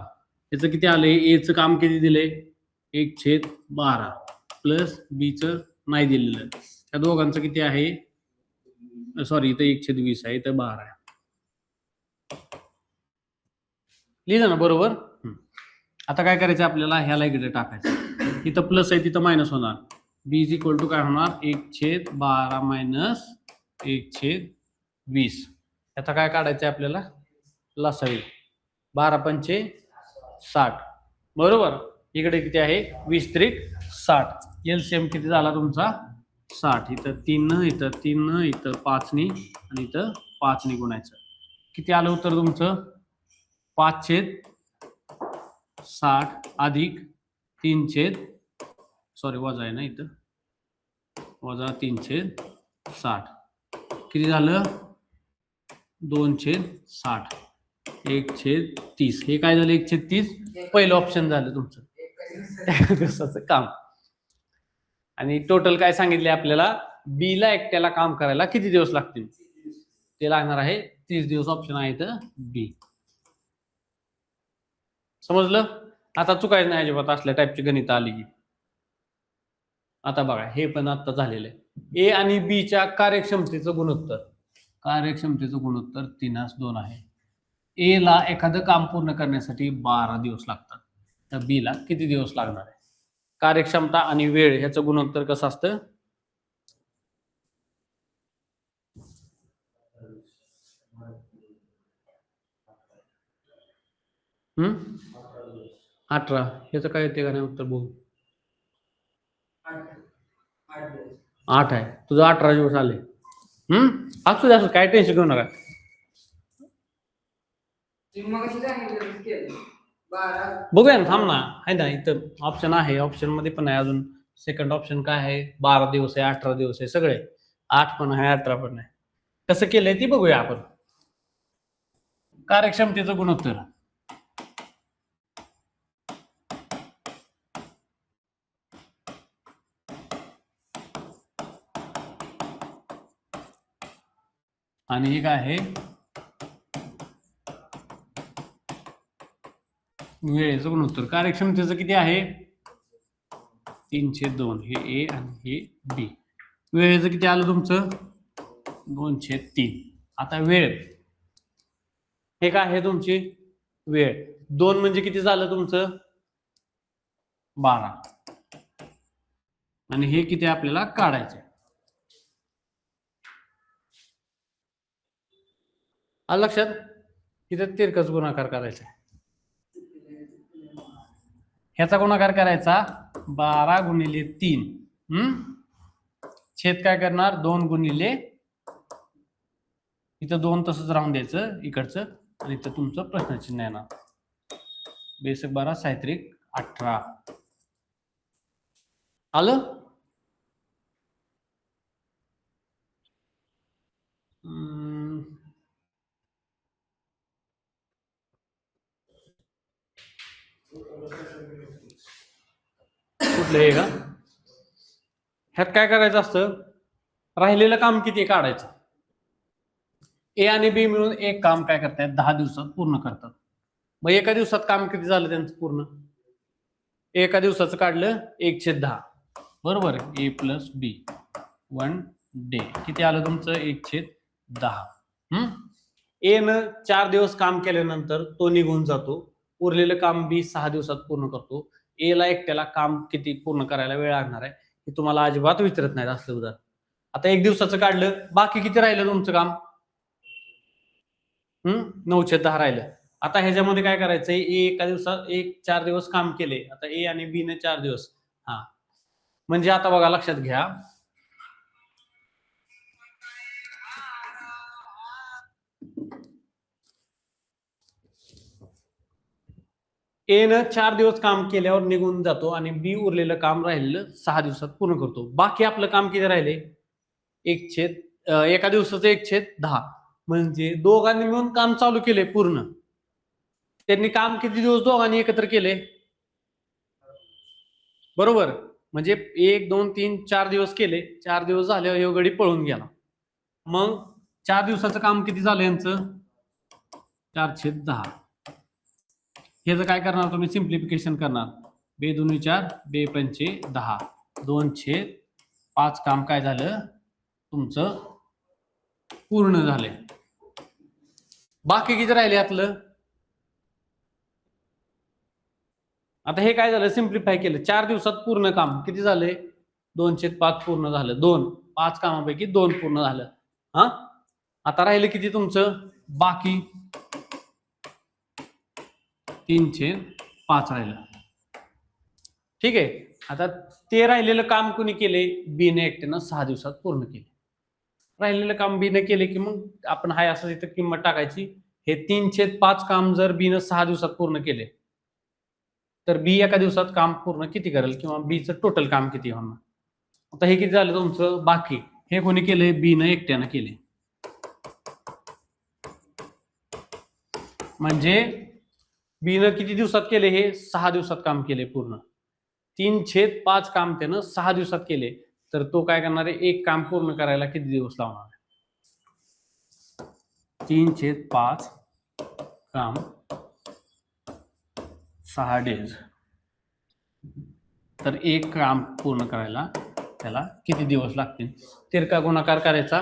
याचं किती आलंय? एचं काम किती दिलंय? 1/12 प्लस बी च नाही दिलेलं. त्या दोघांचं किती आहे? सॉरी, इथं 1/20 आहे, इथं 12 आहे. लिहिलं ना बरोबर? आता काय करायचं आपल्याला? ह्याला इकडे टाकायचं. इथं प्लस आहे, तिथं मायनस होणार. बी इज इक्वल टू काय होणार? 1/12 मायनस 1/20. याचा काय काढायचं आहे आपल्याला? लसावी. 12 पंचे 60 बरोबर. इकडे किती आहे? 20 त्रिक 60. एलसीएम किती झाला तुमचा? 60. इथं 3, इथं 3, इथं 5 आणि इथं 5 गुणायचं. किती आलं उत्तर तुमचं? 5/60 अधिक 3 सॉरी वजा आहे ना इथं, वजा 3/60 किती झालं? 2/60. 1/30. हे काय झालं? 1/30 पहिलं ऑप्शन झालं तुमचं दिवसाचं काम. आणि टोटल काय सांगितले आपल्याला? बी ला एकट्याला काम करायला किती दिवस लागतील? ते लागणार आहे 30 दिवस. ऑप्शन आहे इथं बी. समजलं? आता चुकायचं नाही अजिबात असल्या टाईपची गणित आली की. आता बघा, हे पण आता झालेलं आहे. ए आणि बी च्या कार्यक्षमतेचं गुणोत्तर. कार्यक्षमतेचं गुणोत्तर 3:2 आहे. ए ला एखादं काम पूर्ण करण्यासाठी 12 दिवस लागतात, तर बी ला किती दिवस लागणार आहे? कार्यक्षमता आणि वेळ ह्याचं गुणोत्तर कसं असतं? हम्म, 18. ह्याचं काय येते का नाही उत्तर? बघू. 8 आहे. तुझं 18 दिवस आले. असू दे, असू, काय टेन्शन घेऊ नका. बघूया ना, थांब ना. आहे ना इथं ऑप्शन आहे. ऑप्शन मध्ये पण आहे अजून. सेकंड ऑप्शन काय आहे? 12 दिवस आहे, 18 दिवस आहे, सगळे 8 पण आहे, 18 पण आहे. कसं केलंय ती बघूया आपण. कार्यक्षमतेचं गुणोत्तर. आणि हे काय आहे? वेळेचं गुणोत्तर. कार्यक्षमतेचं किती आहे? 3/2. हे ए आणि हे बी. वेळेचं किती आलं तुमचं? 2/3. आता वेळ, हे काय आहे तुमची वेळ? 2 म्हणजे किती झालं तुमचं? 12. आणि हे किती आपल्याला काढायचं? आलं लक्षात? इथं तिरकस गुणाकार करायचा. ह्याचा गुणाकार करायचा 12 गुणिले 3. छेद काय करणार? 2 गुणिले, इथं 2 तसंच राहून द्यायचं इकडचं, आणि इथं तुमचं प्रश्नचिन्ह येणार. 2 × 12 = 18. आलं? कुठलं हे का? ह्यात काय करायचं असतं? राहिलेलं काम किती काढायचं? ए आणि बी मिळून एक काम काय करतायत? 10 दिवसात पूर्ण करतात. मग एका दिवसात काम किती झालं त्यांचं पूर्ण? एका दिवसाचं काढलं 1/10 बरोबर. ए प्लस बी 1 डे किती आलं तुमचं? 1/10. ए न 4 दिवस काम केल्यानंतर तो निघून जातो. उरलेलं काम बी 6 दिवसात पूर्ण करतो. ए ला एकट्याला काम किती पूर्ण करायला वेळ लागणार आहे हे तुम्हाला अजिबात विचारत नाही असलं उदाहरण. आता 1 दिवसाचं काढलं, बाकी किती राहिलं तुमचं काम? 9/10 राहिलं. आता ह्याच्यामध्ये काय करायचंय? ए एका दिवसात 4 दिवस काम केले. आता ए आणि बी ने 4 दिवस. म्हणजे आता बघा, लक्षात घ्या, ए न 4 दिवस काम केल्यावर निघून जातो आणि बी उरलेलं काम राहिलेलं 6 दिवसात पूर्ण करतो. बाकी आपलं काम किती राहिले? एका दिवसाचं 1/10 म्हणजे दोघांनी मिळून काम चालू केले पूर्ण. त्यांनी काम किती दिवस दोघांनी एकत्र केले? बरोबर. म्हणजे 1, 2, 3, 4 दिवस केले. 4 दिवस झाल्यावर ह्यो गडी पळून गेला. मग 4 दिवसाचं काम किती झालं यांचं? 4/10. ह्याचं काय करणार तुम्ही? सिम्प्लिफिकेशन करणार. 2 दूनी 4, 2 पंचे 10. 2/5 काम काय झालं तुमचं? पूर्ण झाले. बाकी किती राहिले यातलं? आता हे काय झालं? सिम्प्लिफाय केलं. 4 दिवसात पूर्ण काम किती झाले? 2/5 पूर्ण झालं. 2 5 कामापैकी 2 पूर्ण झालं. हा, आता राहिलं किती तुमचं? बाकी 3/5 राहिलं. ठीक आहे. आता ते राहिलेलं काम कुणी केले? बीने एकट्यानं 6 दिवसात पूर्ण केले. राहिलेलं काम बीने केले की मग आपण हाय असं इथं किंमत टाकायची. हे 3/5 काम जर बीनं 6 दिवसात पूर्ण केले तर बी एका दिवसात काम पूर्ण किती करेल किंवा बीचं टोटल काम किती होणार? आता हे किती झालं तुमचं? बाकी हे कोणी केले? बीनं एकट्यानं केले. म्हणजे बीनं किती दिवसात केले? हे 6 दिवसात काम केले पूर्ण. 3/5 काम त्यानं 6 दिवसात केले. तर तो काय करणार आहे? एक काम पूर्ण करायला किती दिवस लावणार आहे? 3/5 काम 6 डेज. तर एक काम पूर्ण करायला त्याला किती दिवस लागतील? तिरका गुणाकार करायचा.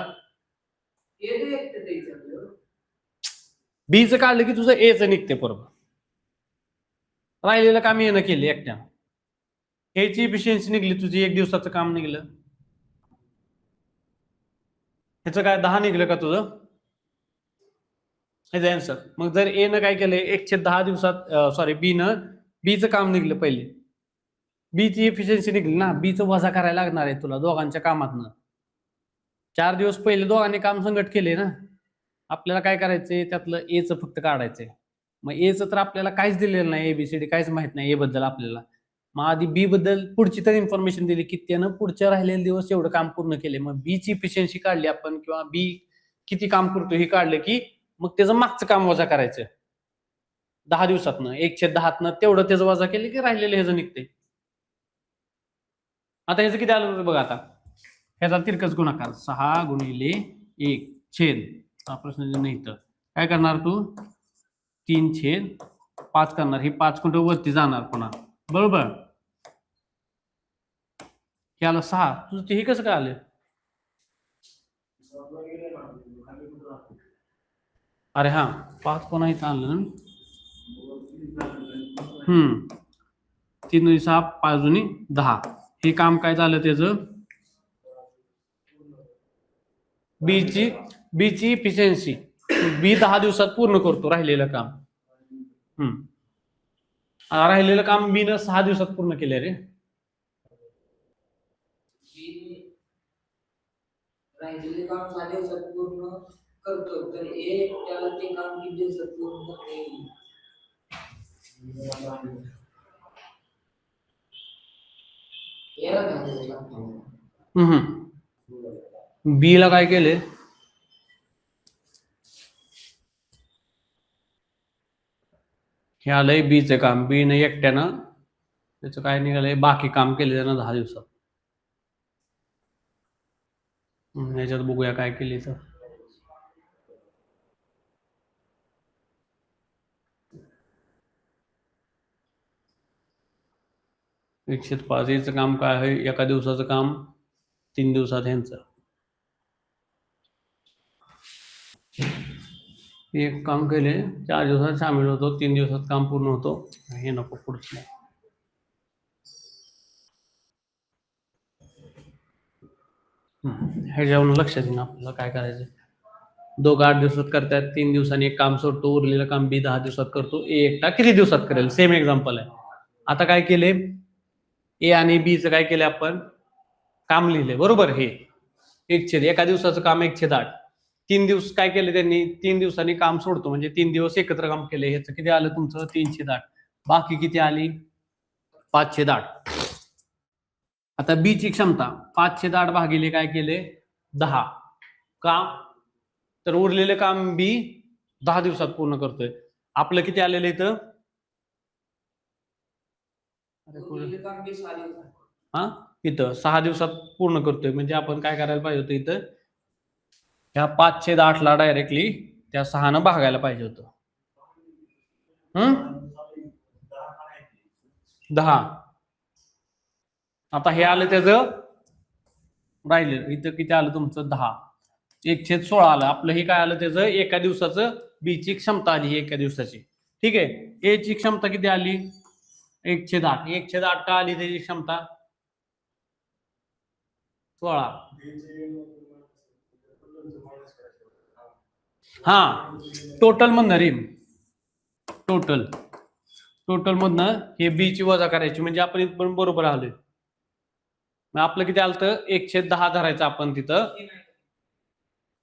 बीचं काढलं की तुझं एचं निघते बरोबर. राहिलेलं काम येणं केले एकट्यानं. एची इफिशियन्सी निघली तुझी. 1 दिवसाचं काम निघलं. ह्याचं काय 10 निघलं का तुझं? ह्याचं आन्सर. मग जर ए न काय केलंय? 1/10 दिवसात बीचं काम निघलं पहिले. बीची इफिशियन्सी निघली ना. बीचं वजा करायला लागणार आहे तुला दोघांच्या कामातनं. 4 दिवस पहिले दोघांनी काम संगत केले ना. आपल्याला काय करायचंय? त्यातलं एचं फक्त काढायचंय. मग एचं तर आपल्याला काहीच दिलेलं नाही. एबीसीडी काहीच माहित नाही ए बद्दल आपल्याला. मग आधी बी बद्दल पुढची तर इन्फॉर्मेशन दिली की त्यानं पुढच्या राहिलेले दिवस एवढं काम पूर्ण केले. मग बीची इफिशियन्सी काढली आपण किंवा बी किती काम करतो हे काढलं की मग त्याचं मागचं काम वजा करायचं. 10 दिवसातनं 1/10 तेवढं त्याचं वजा केलं की राहिलेलं ह्याचं निघते. आता ह्याचं किती आलं बघा. आता ह्याचा तिरकस गुणाकार 6 गुणिले 1 हा प्रश्न नाही तर काय करणार तू? 3/5 करणार. हे 5 कुठं वरती जाणार पुन्हा बरोबर. हे आलं 6. तुझं ते हे कसं काय आलं? अरे हा 5 पुन्हा इथं आणलं ना. 3 दूनी 6 5 दूनी 10. हे काम काय झालं त्याचं? बीची इफिशियन्सी. बी 10 दिवसात पूर्ण करतो राहिलेलं काम. राहिलेलं काम बीनं 6 दिवसात पूर्ण केले रे. राहिलेले काम 6 दिवसात पूर्ण करतो तर त्याला ते काम किती दिवसात पूर्ण करता येईल? बी ला काय केले? हे आलंय बीचं काम. बी न एकट्यानं त्याचं काय निघालंय? बाकी काम केले त्यानं 10 दिवसात. याच्यात बघूया काय केले तर. एकशे 5 याचं काम काय आहे? एका दिवसाचं काम 3 दिवसात ह्यांचं. एक काम केले 4 दिवसात सामील होतो. 3 दिवसात काम पूर्ण होतो. हे नको पुढचं. ह्याच्यावरून लक्षात येईल आपल्याला काय करायचं. दोघं 8 दिवसात करतात. 3 दिवसांनी एक काम सोडतो. उरलेलं काम बी 10 दिवसात करतो. ए एकटा किती दिवसात करेल? सेम एक्झाम्पल आहे. आता काय केले? ए आणि बीचं काय केलं आपण? काम लिहिले बरोबर. हे 1/8 एका दिवसाचं काम 1/8. 3 दिवस काय केले त्यांनी? 3 दिवसांनी काम सोडतो म्हणजे 3 दिवस एकत्र काम केले. ह्याचं किती आलं तुमचं? 3/8. बाकी किती आली 508. आता बी ची क्षमता 508 भागिले काय केले 10 का तर उरलेलं काम बी 10 दिवसात पूर्ण करतोय. आपलं किती आलेलं इथं उरलेलं काम बी 6 दिवसात. हा इथं 6 दिवसात पूर्ण करतोय. म्हणजे आपण काय करायला पाहिजे होतं इथं ह्या 508 ला डायरेक्टली त्या 6 न भागायला पाहिजे होतं. 10. आता हे आलं त्याचं राहिलं इथं किती आलं तुमचं 10 1/16 आलं. आपलं हे काय आलं त्याचं एका दिवसाचं बी ची क्षमता आली एका दिवसाची. ठीक आहे. ए ची क्षमता किती आली 1/8. 1/8 का आली त्याची क्षमता 16. हा टोटल मधनं रे टोटल मधनं हे बी ची वजा करायची म्हणजे आपण इथपर्यंत बरोबर आलोय. मग आपलं किती आलं तर 1/10 धरायचं आपण तिथं.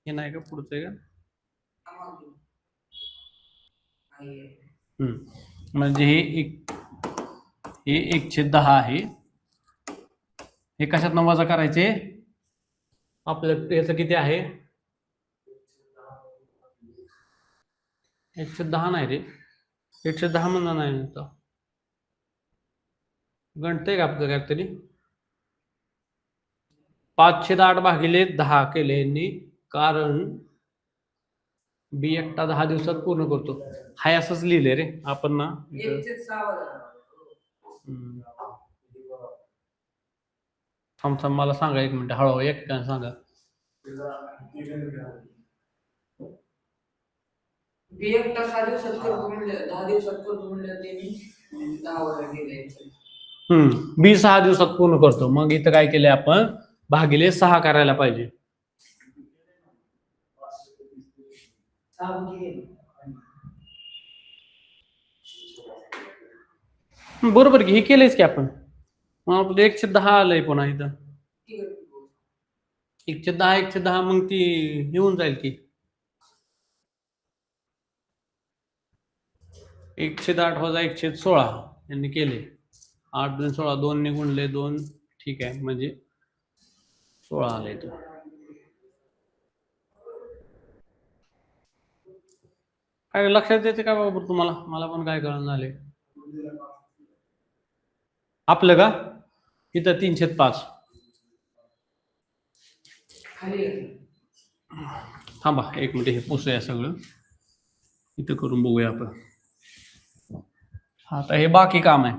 हे नाही का पुढचं आहे का म्हणजे हे 1/10 आहे. हे कशात वजा करायचे आपलं याचं किती आहे 110 नाही रे 110 म्हणणं नाही गणतंय का आपलं काहीतरी 508 भागिले 10 केले यांनी कारण बी एकटा 10 दिवसात पूर्ण करतो. हाय असंच लिहिले रे आपण ना 1/6. थांब मला सांगा 1 मिनिट हळूहळू एक काय सांगा. बी एकटा 6 दिवसात करतो म्हणलं 10 दिवसात करतो म्हणलं ते मी 10 वर गेले. बी 6 दिवसात पूर्ण करतो. मग इथं काय केलंय आपण भागिले 6 करायला पाहिजे. बरोबर की हे केलंयच की आपण. मग आपलं 110 आलंय पुन्हा इथं 110 मग ती येऊन जाईल की 108 वजा 116 यांनी केले 8 2 16 2 ने गुणले 2 ठीक आहे म्हणजे 16 आले इथं. काय लक्षात येते का बाबा तुम्हाला मला पण काय कळण झाले आपलं का इथं 3/5 थांबा 1 मिनिट हे पुसूया सगळं इथं करून बघूया आपण. आता हे बाकी काम आहे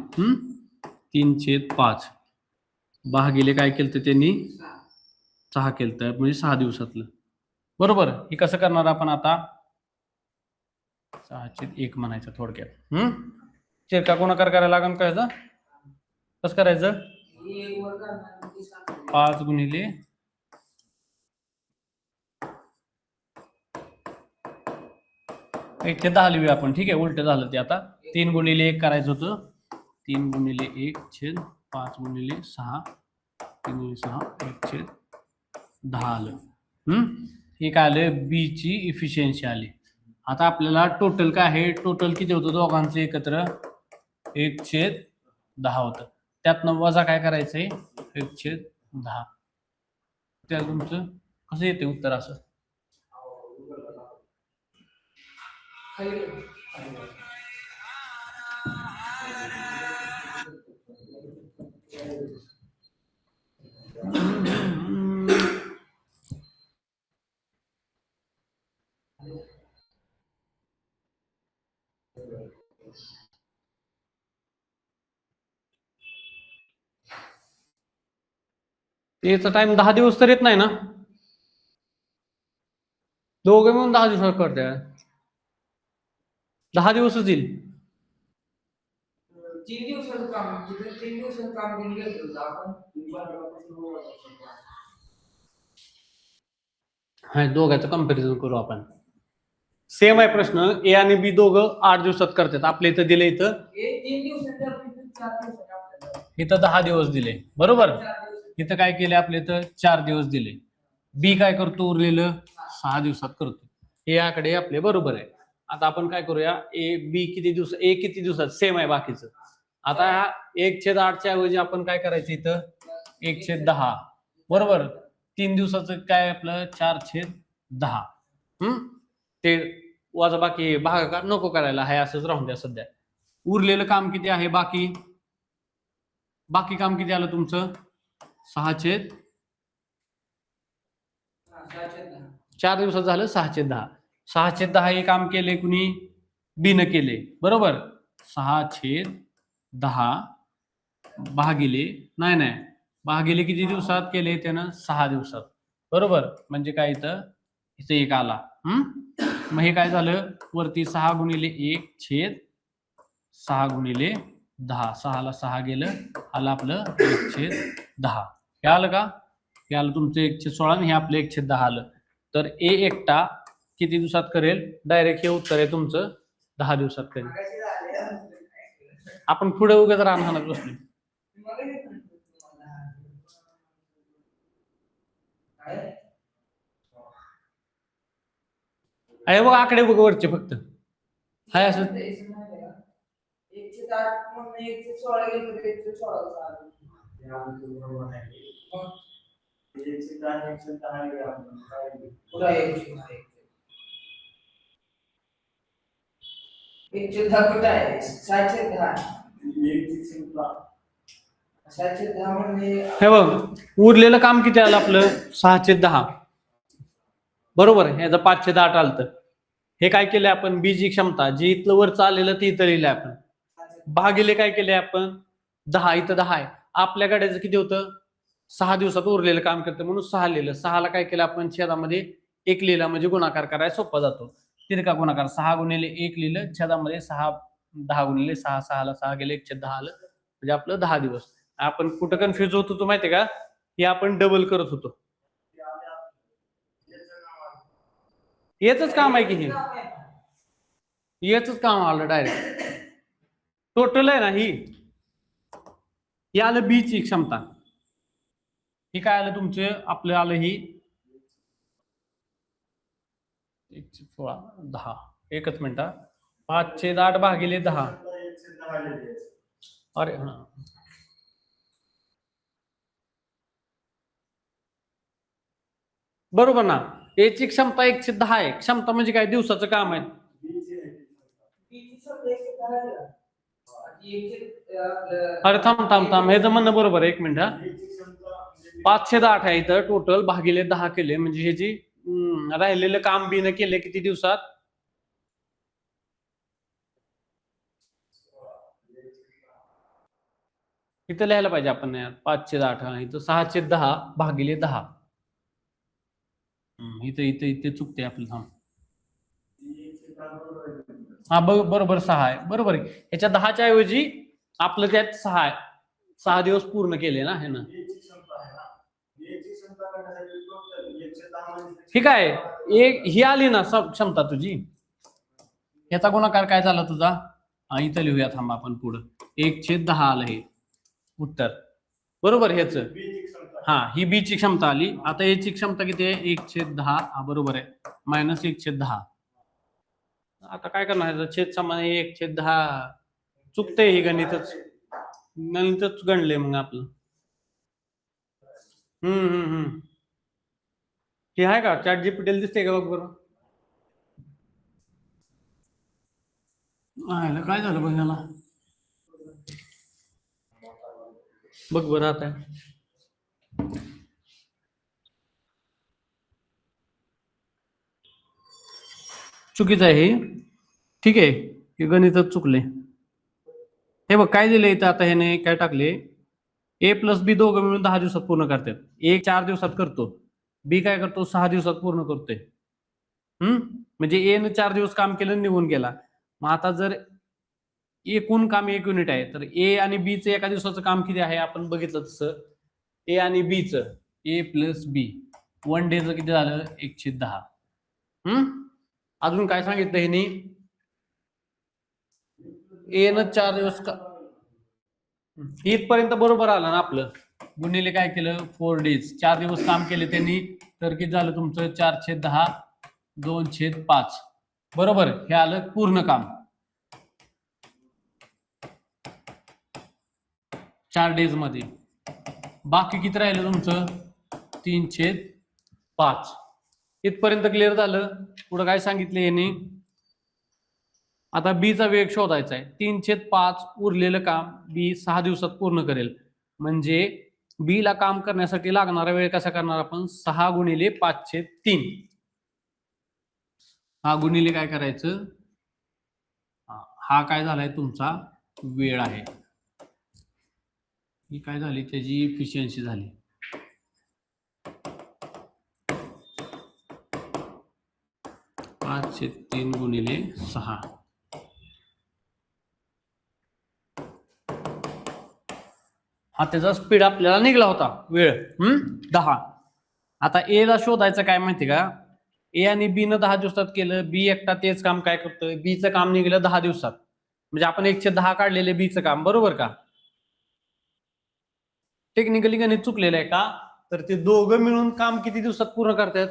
3/5 भागिले काय केलं त्यांनी 6 केलं म्हणजे 6 दिवसातलं बरोबर. हे कसं करणार आपण आता 6/1 म्हणायचं थोडक्यात. चिरका गुणाकार करायला लागेल काय कसं करायचं 5 गुणिले 1/10 लिहूया आपण. ठीक आहे उलट झालं ते आता 3 गुणिले 1 करायचं होतं 3 गुणिले 1/5 गुणिले 6 3 गुणिले 6 1/10 आलं. हे काय आलं बी ची इफिशियन्सी आली. आता आपल्याला टोटल काय आहे टोटल किती होतं दोघांचं एकत्र 1/10 होतं. त्यातनं वजा काय करायचंय 1/10. त्या तुमचं कसं येते उत्तर असं याचा टाइम 10 दिवस तर येत नाही ना दोघे मिळून 10 दिवसात करते 10 दिवसच येईल 3 दिवसाचं काम 3 दिवसाचं काम घेऊन गेलो होतो आपण हा दोघांचं कंपॅरिझन करू आपण. सेम आहे प्रश्न ए आणि बी दोघं 8 दिवसात करतात. आपल्या इथं दिले इथं 3 दिवसात 4 दिवसात इथं 10 दिवस दिले बरोबर. इथं काय केले आपल्या इथं 4 दिवस दिले. बी काय करतो उरलेलं 6 दिवसात करतो. हे आकडे आपले बरोबर आहे. आता आपण काय करूया, ए बी किती दिवस, ए किती दिवसात सेम आहे बाकीचं. आता 1/8च्या ऐवजी आपण काय करायचं इथं 1/10, बरोबर. 3 दिवसाचं काय आपलं 4/10. ते वाजा बाकी भागाकार नको करायला, हाय असंच राहून द्या सध्या. उरलेलं काम किती आहे बाकी काम किती आलं तुमचं 6/10. 4 दिवसात झालं 6/10. 6/10 हे काम केले कुणी, बीनं केले, बरोबर. 6/10 भागिले भागिले किती दिवसात केले त्यानं 6 दिवसात, बरोबर. म्हणजे काय इथं एक आला. मग हे काय झालं वरती 6 गुणिले 1/6 गुणिले 10, 6 ला 6 गेलं, आलं आपलं 1/10. हे आलं का, हे आलं तुमचं 1/16 आणि हे आपलं 1/10 आलं. तर ए एकटा किती दिवसात करेल, डायरेक्ट हे उत्तर आहे तुमचं 10 दिवसात करेल. आपण पुढे उगाच राहणार बसलो. आहे बघ आकडे बघ वरचे फक्त, हाय असं 1/8 म्हणून 1/16 गेलं तर 1/16 आलं. पुरा 1/10 कुठं आहे 7/10. 7/10 म्हणजे हे बघ उरलेलं काम किती आलं आपलं 6/10, बरोबर. ह्याचं 5/8 आलं. हे काय केलंय आपण, बीची क्षमता जी इथलं वरचं आलेलं ते इथं लिहिलंय आपण, भागिले काय केलंय आपण 10, इथं 10 आहे. आपल्या गाड्याचं किती होतं 6 दिवसात उरलेलं काम करतं म्हणून 6 लिहिलं. 6 ला काय केलं आपण छेदामध्ये 1 लिहिला, म्हणजे गुणाकार करायला सोपा जातो. तिरका गुणाकार 6 गुणिले 1 लिहिलं, छेदामध्ये 6, 10 गुणिले 6, 6 ला 6 गेले 1/10 आलं, म्हणजे आपलं 10 दिवस. आपण कुठं कन्फ्युज होत होतो माहितीये का, हे आपण डबल करत होतो. याच काम आहे की हे, याच काम आलं डायरेक्ट. टोटल आहे ना ही आलं बी ची क्षमता. ही काय आलं तुमचे, आपलं आलं ही 1/16, 10. एकच मिनिट, 5/8 भागिले 10. अरे हा, बरोबर ना. याची क्षमता 1/10 आहे. क्षमता म्हणजे काय, दिवसाचं काम आहे. अरे थांब हे तर म्हणणं बरोबर आहे. 1 मिनिट हा, 5/8 आहे इथं टोटल, भागिले 10 केले, म्हणजे हे जी राहिलेलं काम बीनं केले किती दिवसात, इथं लिहायला पाहिजे आपण 5/8, इथं 6/10 भागिले 10. इथं इथं इथे चुकते आपलं. थांब, हा बरोबर 6 आहे, बरोबर आहे. याच्या 10च्या ऐवजी आपलं त्यात 6 आहे. 6 दिवस पूर्ण केले ना हे ना. ठीक आहे, एक ही आली ना क्षमता तुझी, याचा गुणाकार काय झाला तुझा, इथं लिहूया थांबा आपण पुढं. 1/10 आलं हे उत्तर, बरोबर. ह्याच हा ही बी ची क्षमता आली. आता याची क्षमता किती आहे 1/10, बरोबर आहे, मायनस 1/10. आता काय करणार, छेद समान 1/10, चुकतंय ही गणितच गणले मग आपलं. हे आहे का चॅट जीपीटीला दिसते का बघ बरं. काय झालं बघ ह्याला, बघ बरं आता. चुकीचं आहे हे, ठीक आहे, हे गणितच चुकले. हे बघ काय दिले इथं, आता ह्याने काय टाकले, ए प्लस बी दोघं मिळून 10 दिवसात पूर्ण करतात. ए 4 दिवसात करतो, बी काय करतो 6 दिवसात पूर्ण करतोय. म्हणजे ए न 4 दिवस काम केलं निघून गेला. मग आता जर एकूण काम 1 युनिट आहे, तर ए आणि बी चं एका दिवसाचं काम किती आहे आपण बघितलं तसं, ए आणि बी चं ए प्लस बी 1 डेचं किती झालं 1/10. अजून काय सांगितलं ह्यानी, ए न 4 दिवस इथपर्यंत बरोबर आलं ना आपलं. गुणिले काय केलं 4 डेज, 4 दिवस काम केले त्यांनी, तर किती झालं तुमचं 4/10, 2/5. बरोबर, हे आलं पूर्ण काम 4 डेज मध्ये. बाकी किती राहिलं तुमचं 3/5. इथपर्यंत क्लिअर झालं. पुढे काय सांगितलं यांनी, आता बी चा वेग शोधायचा आहे. 3/5 उरलेलं काम बी 6 दिवसात पूर्ण करेल. म्हणजे बी ला काम करण्यासाठी लागणारा वेळ कसा करणार आपण, 6 गुणिले 5/3. हा गुणिले काय करायचं, हा काय झालाय तुमचा वेळ आहे, ही काय झाली त्याची इफिशियन्सी झाली. पाचशे 3 गुणिले 6. हा त्याचा स्पीड आपल्याला निघला होता वेळ 10. आता ए ला शोधायचं काय माहिती का, ए आणि बी न 10 दिवसात केलं, बी एकटा तेच काम काय करतोय, बीचं काम निघलं 10 दिवसात, म्हणजे आपण 110 काढलेले बीचं काम, बरोबर का. टेक्निकली गणित चुकलेलं आहे का, तर ते दोघं मिळून काम किती दिवसात पूर्ण करतात,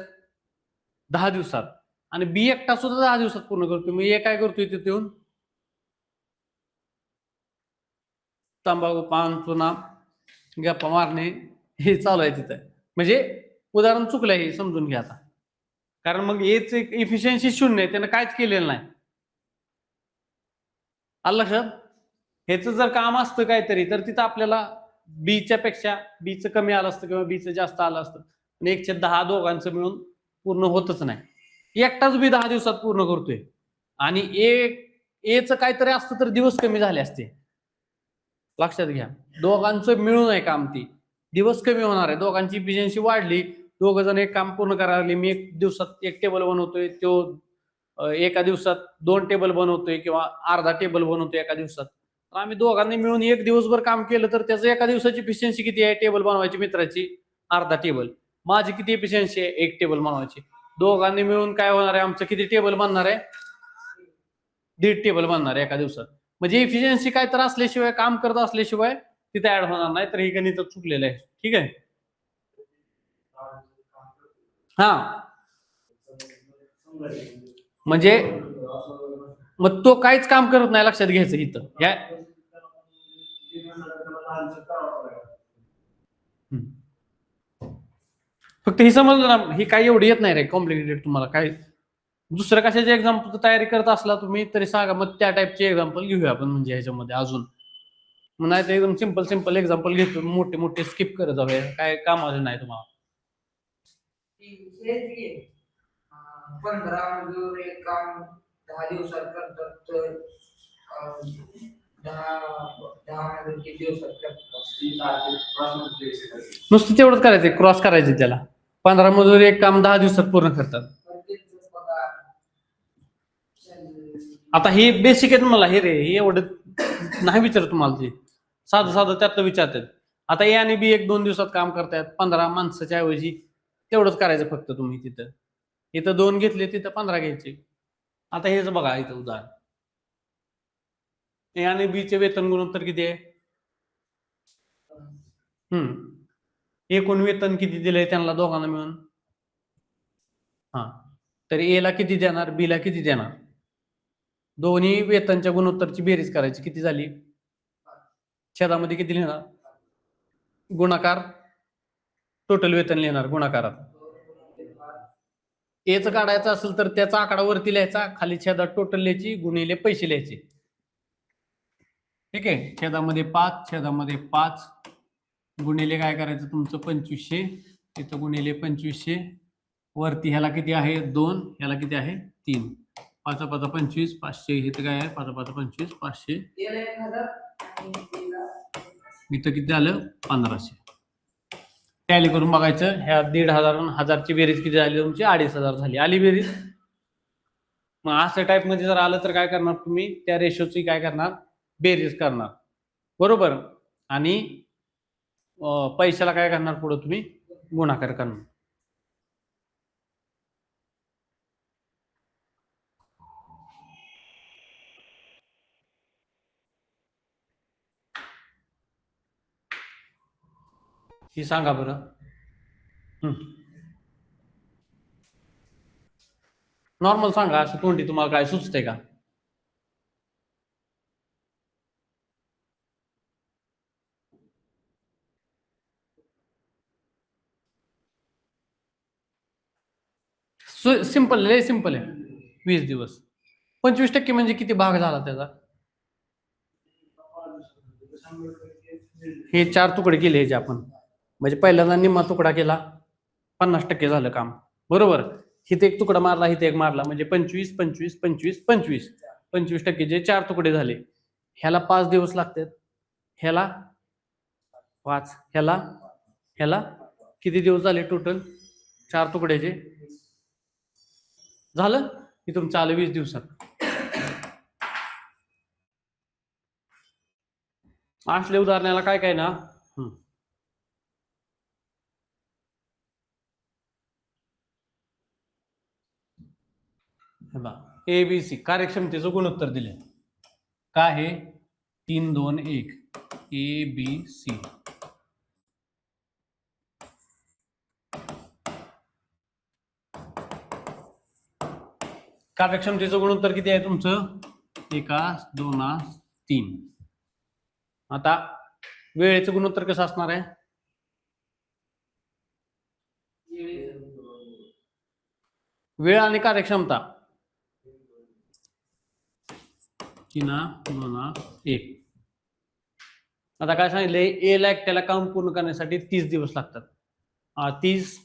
10 दिवसात. आणि बी एकटा सुद्धा 10 दिवसात पूर्ण करतोय. मग ए काय करतोय तिथे येऊन, तंबाखू पान चुना गप्पा मारणे हे चालू आहे तिथं. म्हणजे उदाहरण चुकलंय हे समजून घ्या आता, कारण मग एच इफिशियन्सी 0 आहे, त्यानं काहीच केलेलं नाही. आलं लक्षात. ह्याचं जर काम असतं काहीतरी तर तिथं आपल्याला बीच्या पेक्षा बीचं कमी आलं असतं किंवा बीचं जास्त आलं असतं. पण 1/10 दोघांचं मिळून पूर्ण होतच नाही. एकटाच बी 10 दिवसात पूर्ण करतोय. आणि एचं काहीतरी असतं तर दिवस कमी झाले असते. लक्षात घ्या, दोघांचं मिळून आहे काम, ती दिवस कमी होणार आहे. दोघांची इफिशियन्सी वाढली, दोघ जण एक काम पूर्ण करायला लागले. मी 1 दिवसात 1 टेबल बनवतोय, तो एका दिवसात 2 टेबल बनवतोय किंवा अर्धा टेबल बनवतोय एका दिवसात. तर आम्ही दोघांनी मिळून 1 दिवसभर काम केलं तर त्याचं एका दिवसाची इफिशियन्सी किती आहे टेबल बनवायची, मित्राची अर्धा टेबल. माझी किती इफिशियन्सी आहे 1 टेबल बनवायची. दोघांनी मिळून काय होणार आहे आमचं, किती टेबल बनणार आहे, 1.5 टेबल बनणार आहे एका दिवसात. म्हणजे इफिशियन्सी काय तर असल्याशिवाय, काम करत असल्याशिवाय तिथे ऍड होणार नाही. तर हे गणित चुकलेलं आहे. ठीक आहे. हा म्हणजे मग तो काहीच काम करत नाही, लक्षात घ्यायचं इथं. फक्त हे समजलं ना, ही काही एवढी येत नाही रे कॉम्प्लिकेटेड. तुम्हाला काय दुसऱ्या कशाची एक्झाम्पल तयारी करत असला तुम्ही तरी सांगा, मग त्या टाईपचे एक्झाम्पल घेऊया आपण. म्हणजे ह्याच्यामध्ये अजून नाही तर एकदम सिंपल सिंपल एक्झाम्पल घेतो, मोठे मोठे स्किप करत जाऊया, काय कामाचं नाही तुम्हाला. 15 मजूर एक काम 10 दिवसात करतात, तर 10 मजूर किती दिवसात करतात. नुसतं तेवढंच करायचंय, क्रॉस करायचं त्याला. 15 मजूर एक काम 10 दिवसात पूर्ण करतात. आता हे बेसिक आहे तुम्हाला, हे रे हे एवढं नाही विचारत तुम्हाला, ते साधं साधं त्यातलं विचारतात. आता ए आणि बी 1-2 दिवसात काम करतात, 15 माणसाच्या ऐवजी तेवढंच करायचं फक्त तुम्ही. तिथं इथं 2 घेतले, तिथं 15 घ्यायचे. आता हेच बघा इथं उदाहरण, ए आणि बी चे वेतन गुणोत्तर किती आहे, एकूण वेतन किती दिलंय त्यांना दोघांना मिळून. हा, तर ए ला किती देणार, बी ला किती देणार, दोन्ही वेतनच्या गुणोत्तरची बेरीज करायची, किती झाली, छेदामध्ये किती लिहिणार, गुणाकार, टोटल वेतन लिहिणार गुणाकारात. एच काढायचं असेल तर त्याचा आकडा वरती लिहायचा, खाली छेदात टोटल लिहायची, गुणिले पैसे लिहायचे. ठीक आहे. छेदामध्ये 5, छेदामध्ये 5, गुणिले काय करायचं तुमचं 2500, तिथं गुणिले 2500, वरती ह्याला किती आहे 2, ह्याला किती आहे 3, 5 5 25, 500, इथं काय आहे 5 5 25, 500, इथं किती आलं 1500. टॅली करून बघायचं, ह्या 1500 1000ची बेरीज किती झाली तुमची, 2500 झाली. आली बेरीज. मग असं टाईप मध्ये जर आलं तर काय करणार तुम्ही, त्या रेशोची काय करणार, बेरीज करणार, बरोबर. आणि पैशाला काय करणार पुढे तुम्ही, गुणाकार करणार. ही सांगा बरं. नॉर्मल सांगा, असं तोंडी तुम्हाला काय सुचतंय का? सिंपल, लय सिंपल आहे. 20 दिवस 25% म्हणजे किती भाग झाला त्याचा? हे 4 तुकडे केले ह्याचे आपण, म्हणजे पहिल्यांदा निम्मा तुकडा केला, 50% झालं काम, बरोबर. इथे एक तुकडा मारला, इथे एक मारला, म्हणजे 25 25 25 25 25% जे 4 तुकडे झाले. ह्याला 5 दिवस लागतात, ह्याला 5, ह्याला किती दिवस झाले टोटल 4 तुकड्याचे? झालं की तुमचं आलं 20 दिवसात. असल्या उदाहरणाला काय काय ना, ABC कार्यक्षमतेचं गुणोत्तर दिले काय आहे? 3 2 1 ABC. कार्यक्षमतेचं गुणोत्तर किती आहे तुमचं? 1 2 3. आता वेळेचं गुणोत्तर कसं असणार आहे? वेळ आणि कार्यक्षमता 3 2 1. आता काय सांगितलंय? ए ला एकट्याला काम पूर्ण करण्यासाठी 30 दिवस लागतात. 30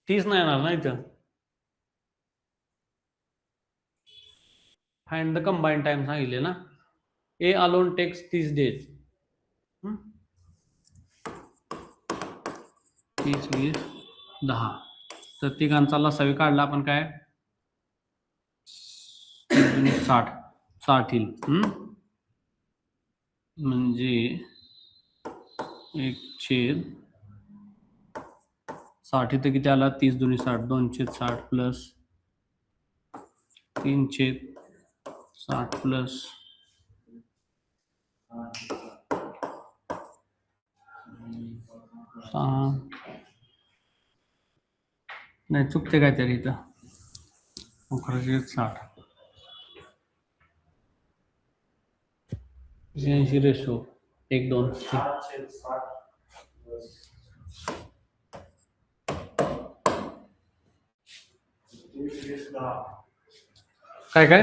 30 नाही येणार ना इथं. फाइंड द कंबाईंड टाइम सांगितले ना. A alone takes 30 days. 30 20 10. तर तिघांचा लसावी काढला आपण काय? 60 येईल. म्हणजे 1/60 इथं किती आला? 30 2 60 2/60 प्लस 3/60 प्लस 6. नाही चुकते काहीतरी इथं. 60 80 रेशो 1 2 काय काय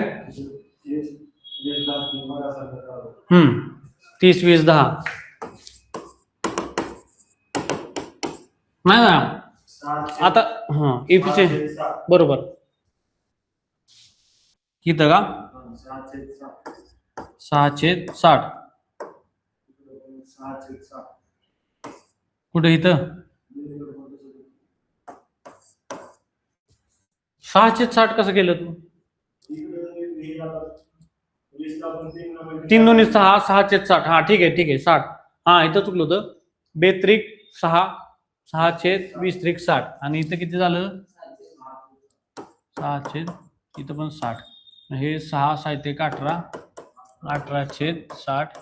30 20 10 नाही ना आता. एफिशियंट बरोबर किती का? 6/60. कुठे इथं 6/60 कसं केलं तू? 3 2 6 6/60. हा ठीक आहे 60. इथं चुकलं होतं. 2 6 6/20 आणि इथं किती झालं? 6 इथं पण 60. हे 6 7 1 18 18/60.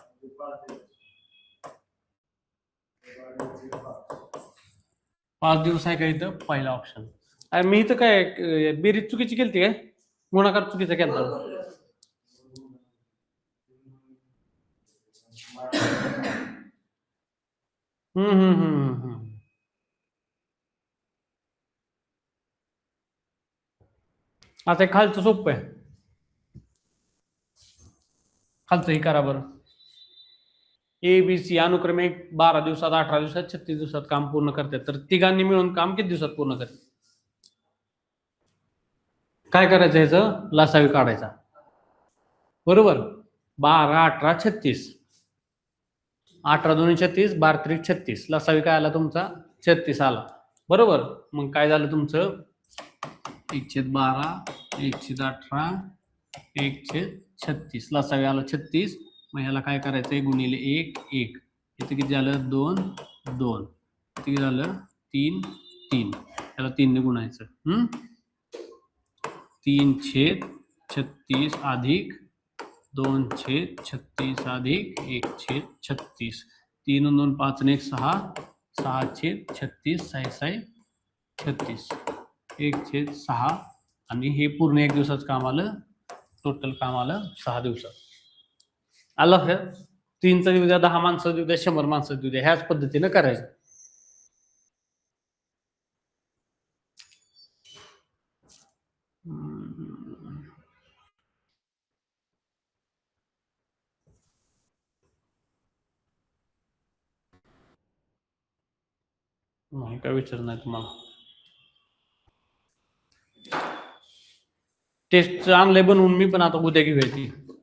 5 दिवस आहे का इथं? पहिला ऑप्शन. अरे मी इथं काय बेरीज चुकीची केलती काय? गुणाकार चुकीचा केलता. आता खालचं सोपं आहे. खालचं ही करा बरं. ABC अनुक्रमे 12 दिवसात 18 दिवसात 36 दिवसात काम पूर्ण करतात. तर तिघांनी मिळून काम किती दिवसात पूर्ण करतात? काय करायचं? ह्याचं लसावी काढायचा, बरोबर. 12 18 36. 18 2 36 12 3 36. लसावी काय आला तुमचा? 36 आला, बरोबर. मग काय झालं तुमचं? 1/12 1/18 1/36. लसावी आला 36. मग ह्याला काय करायचंय? गुणिले 1 1. इथे किती झालं? 2 2. किती झालं? 3 3. त्याला 3 ने गुणायचं. 3/36 अधिक 2/36 अधिक 1/36. 3 2 5 1 6 6/36 36 1/6 आणि हे पूर्ण 1 दिवसाचं काम आलं. टोटल काम आलं 6 दिवसात. आलं लक्षात? 3चं देऊ द्या, 10 माणसं देऊ द्या, 100 माणसं देऊ द्या, ह्याच पद्धतीनं करायचं. नाही काय विचार नाही तुम्हाला. टेस्टचं आणलंय बनवून मी, पण आता उद्या घेऊया ती.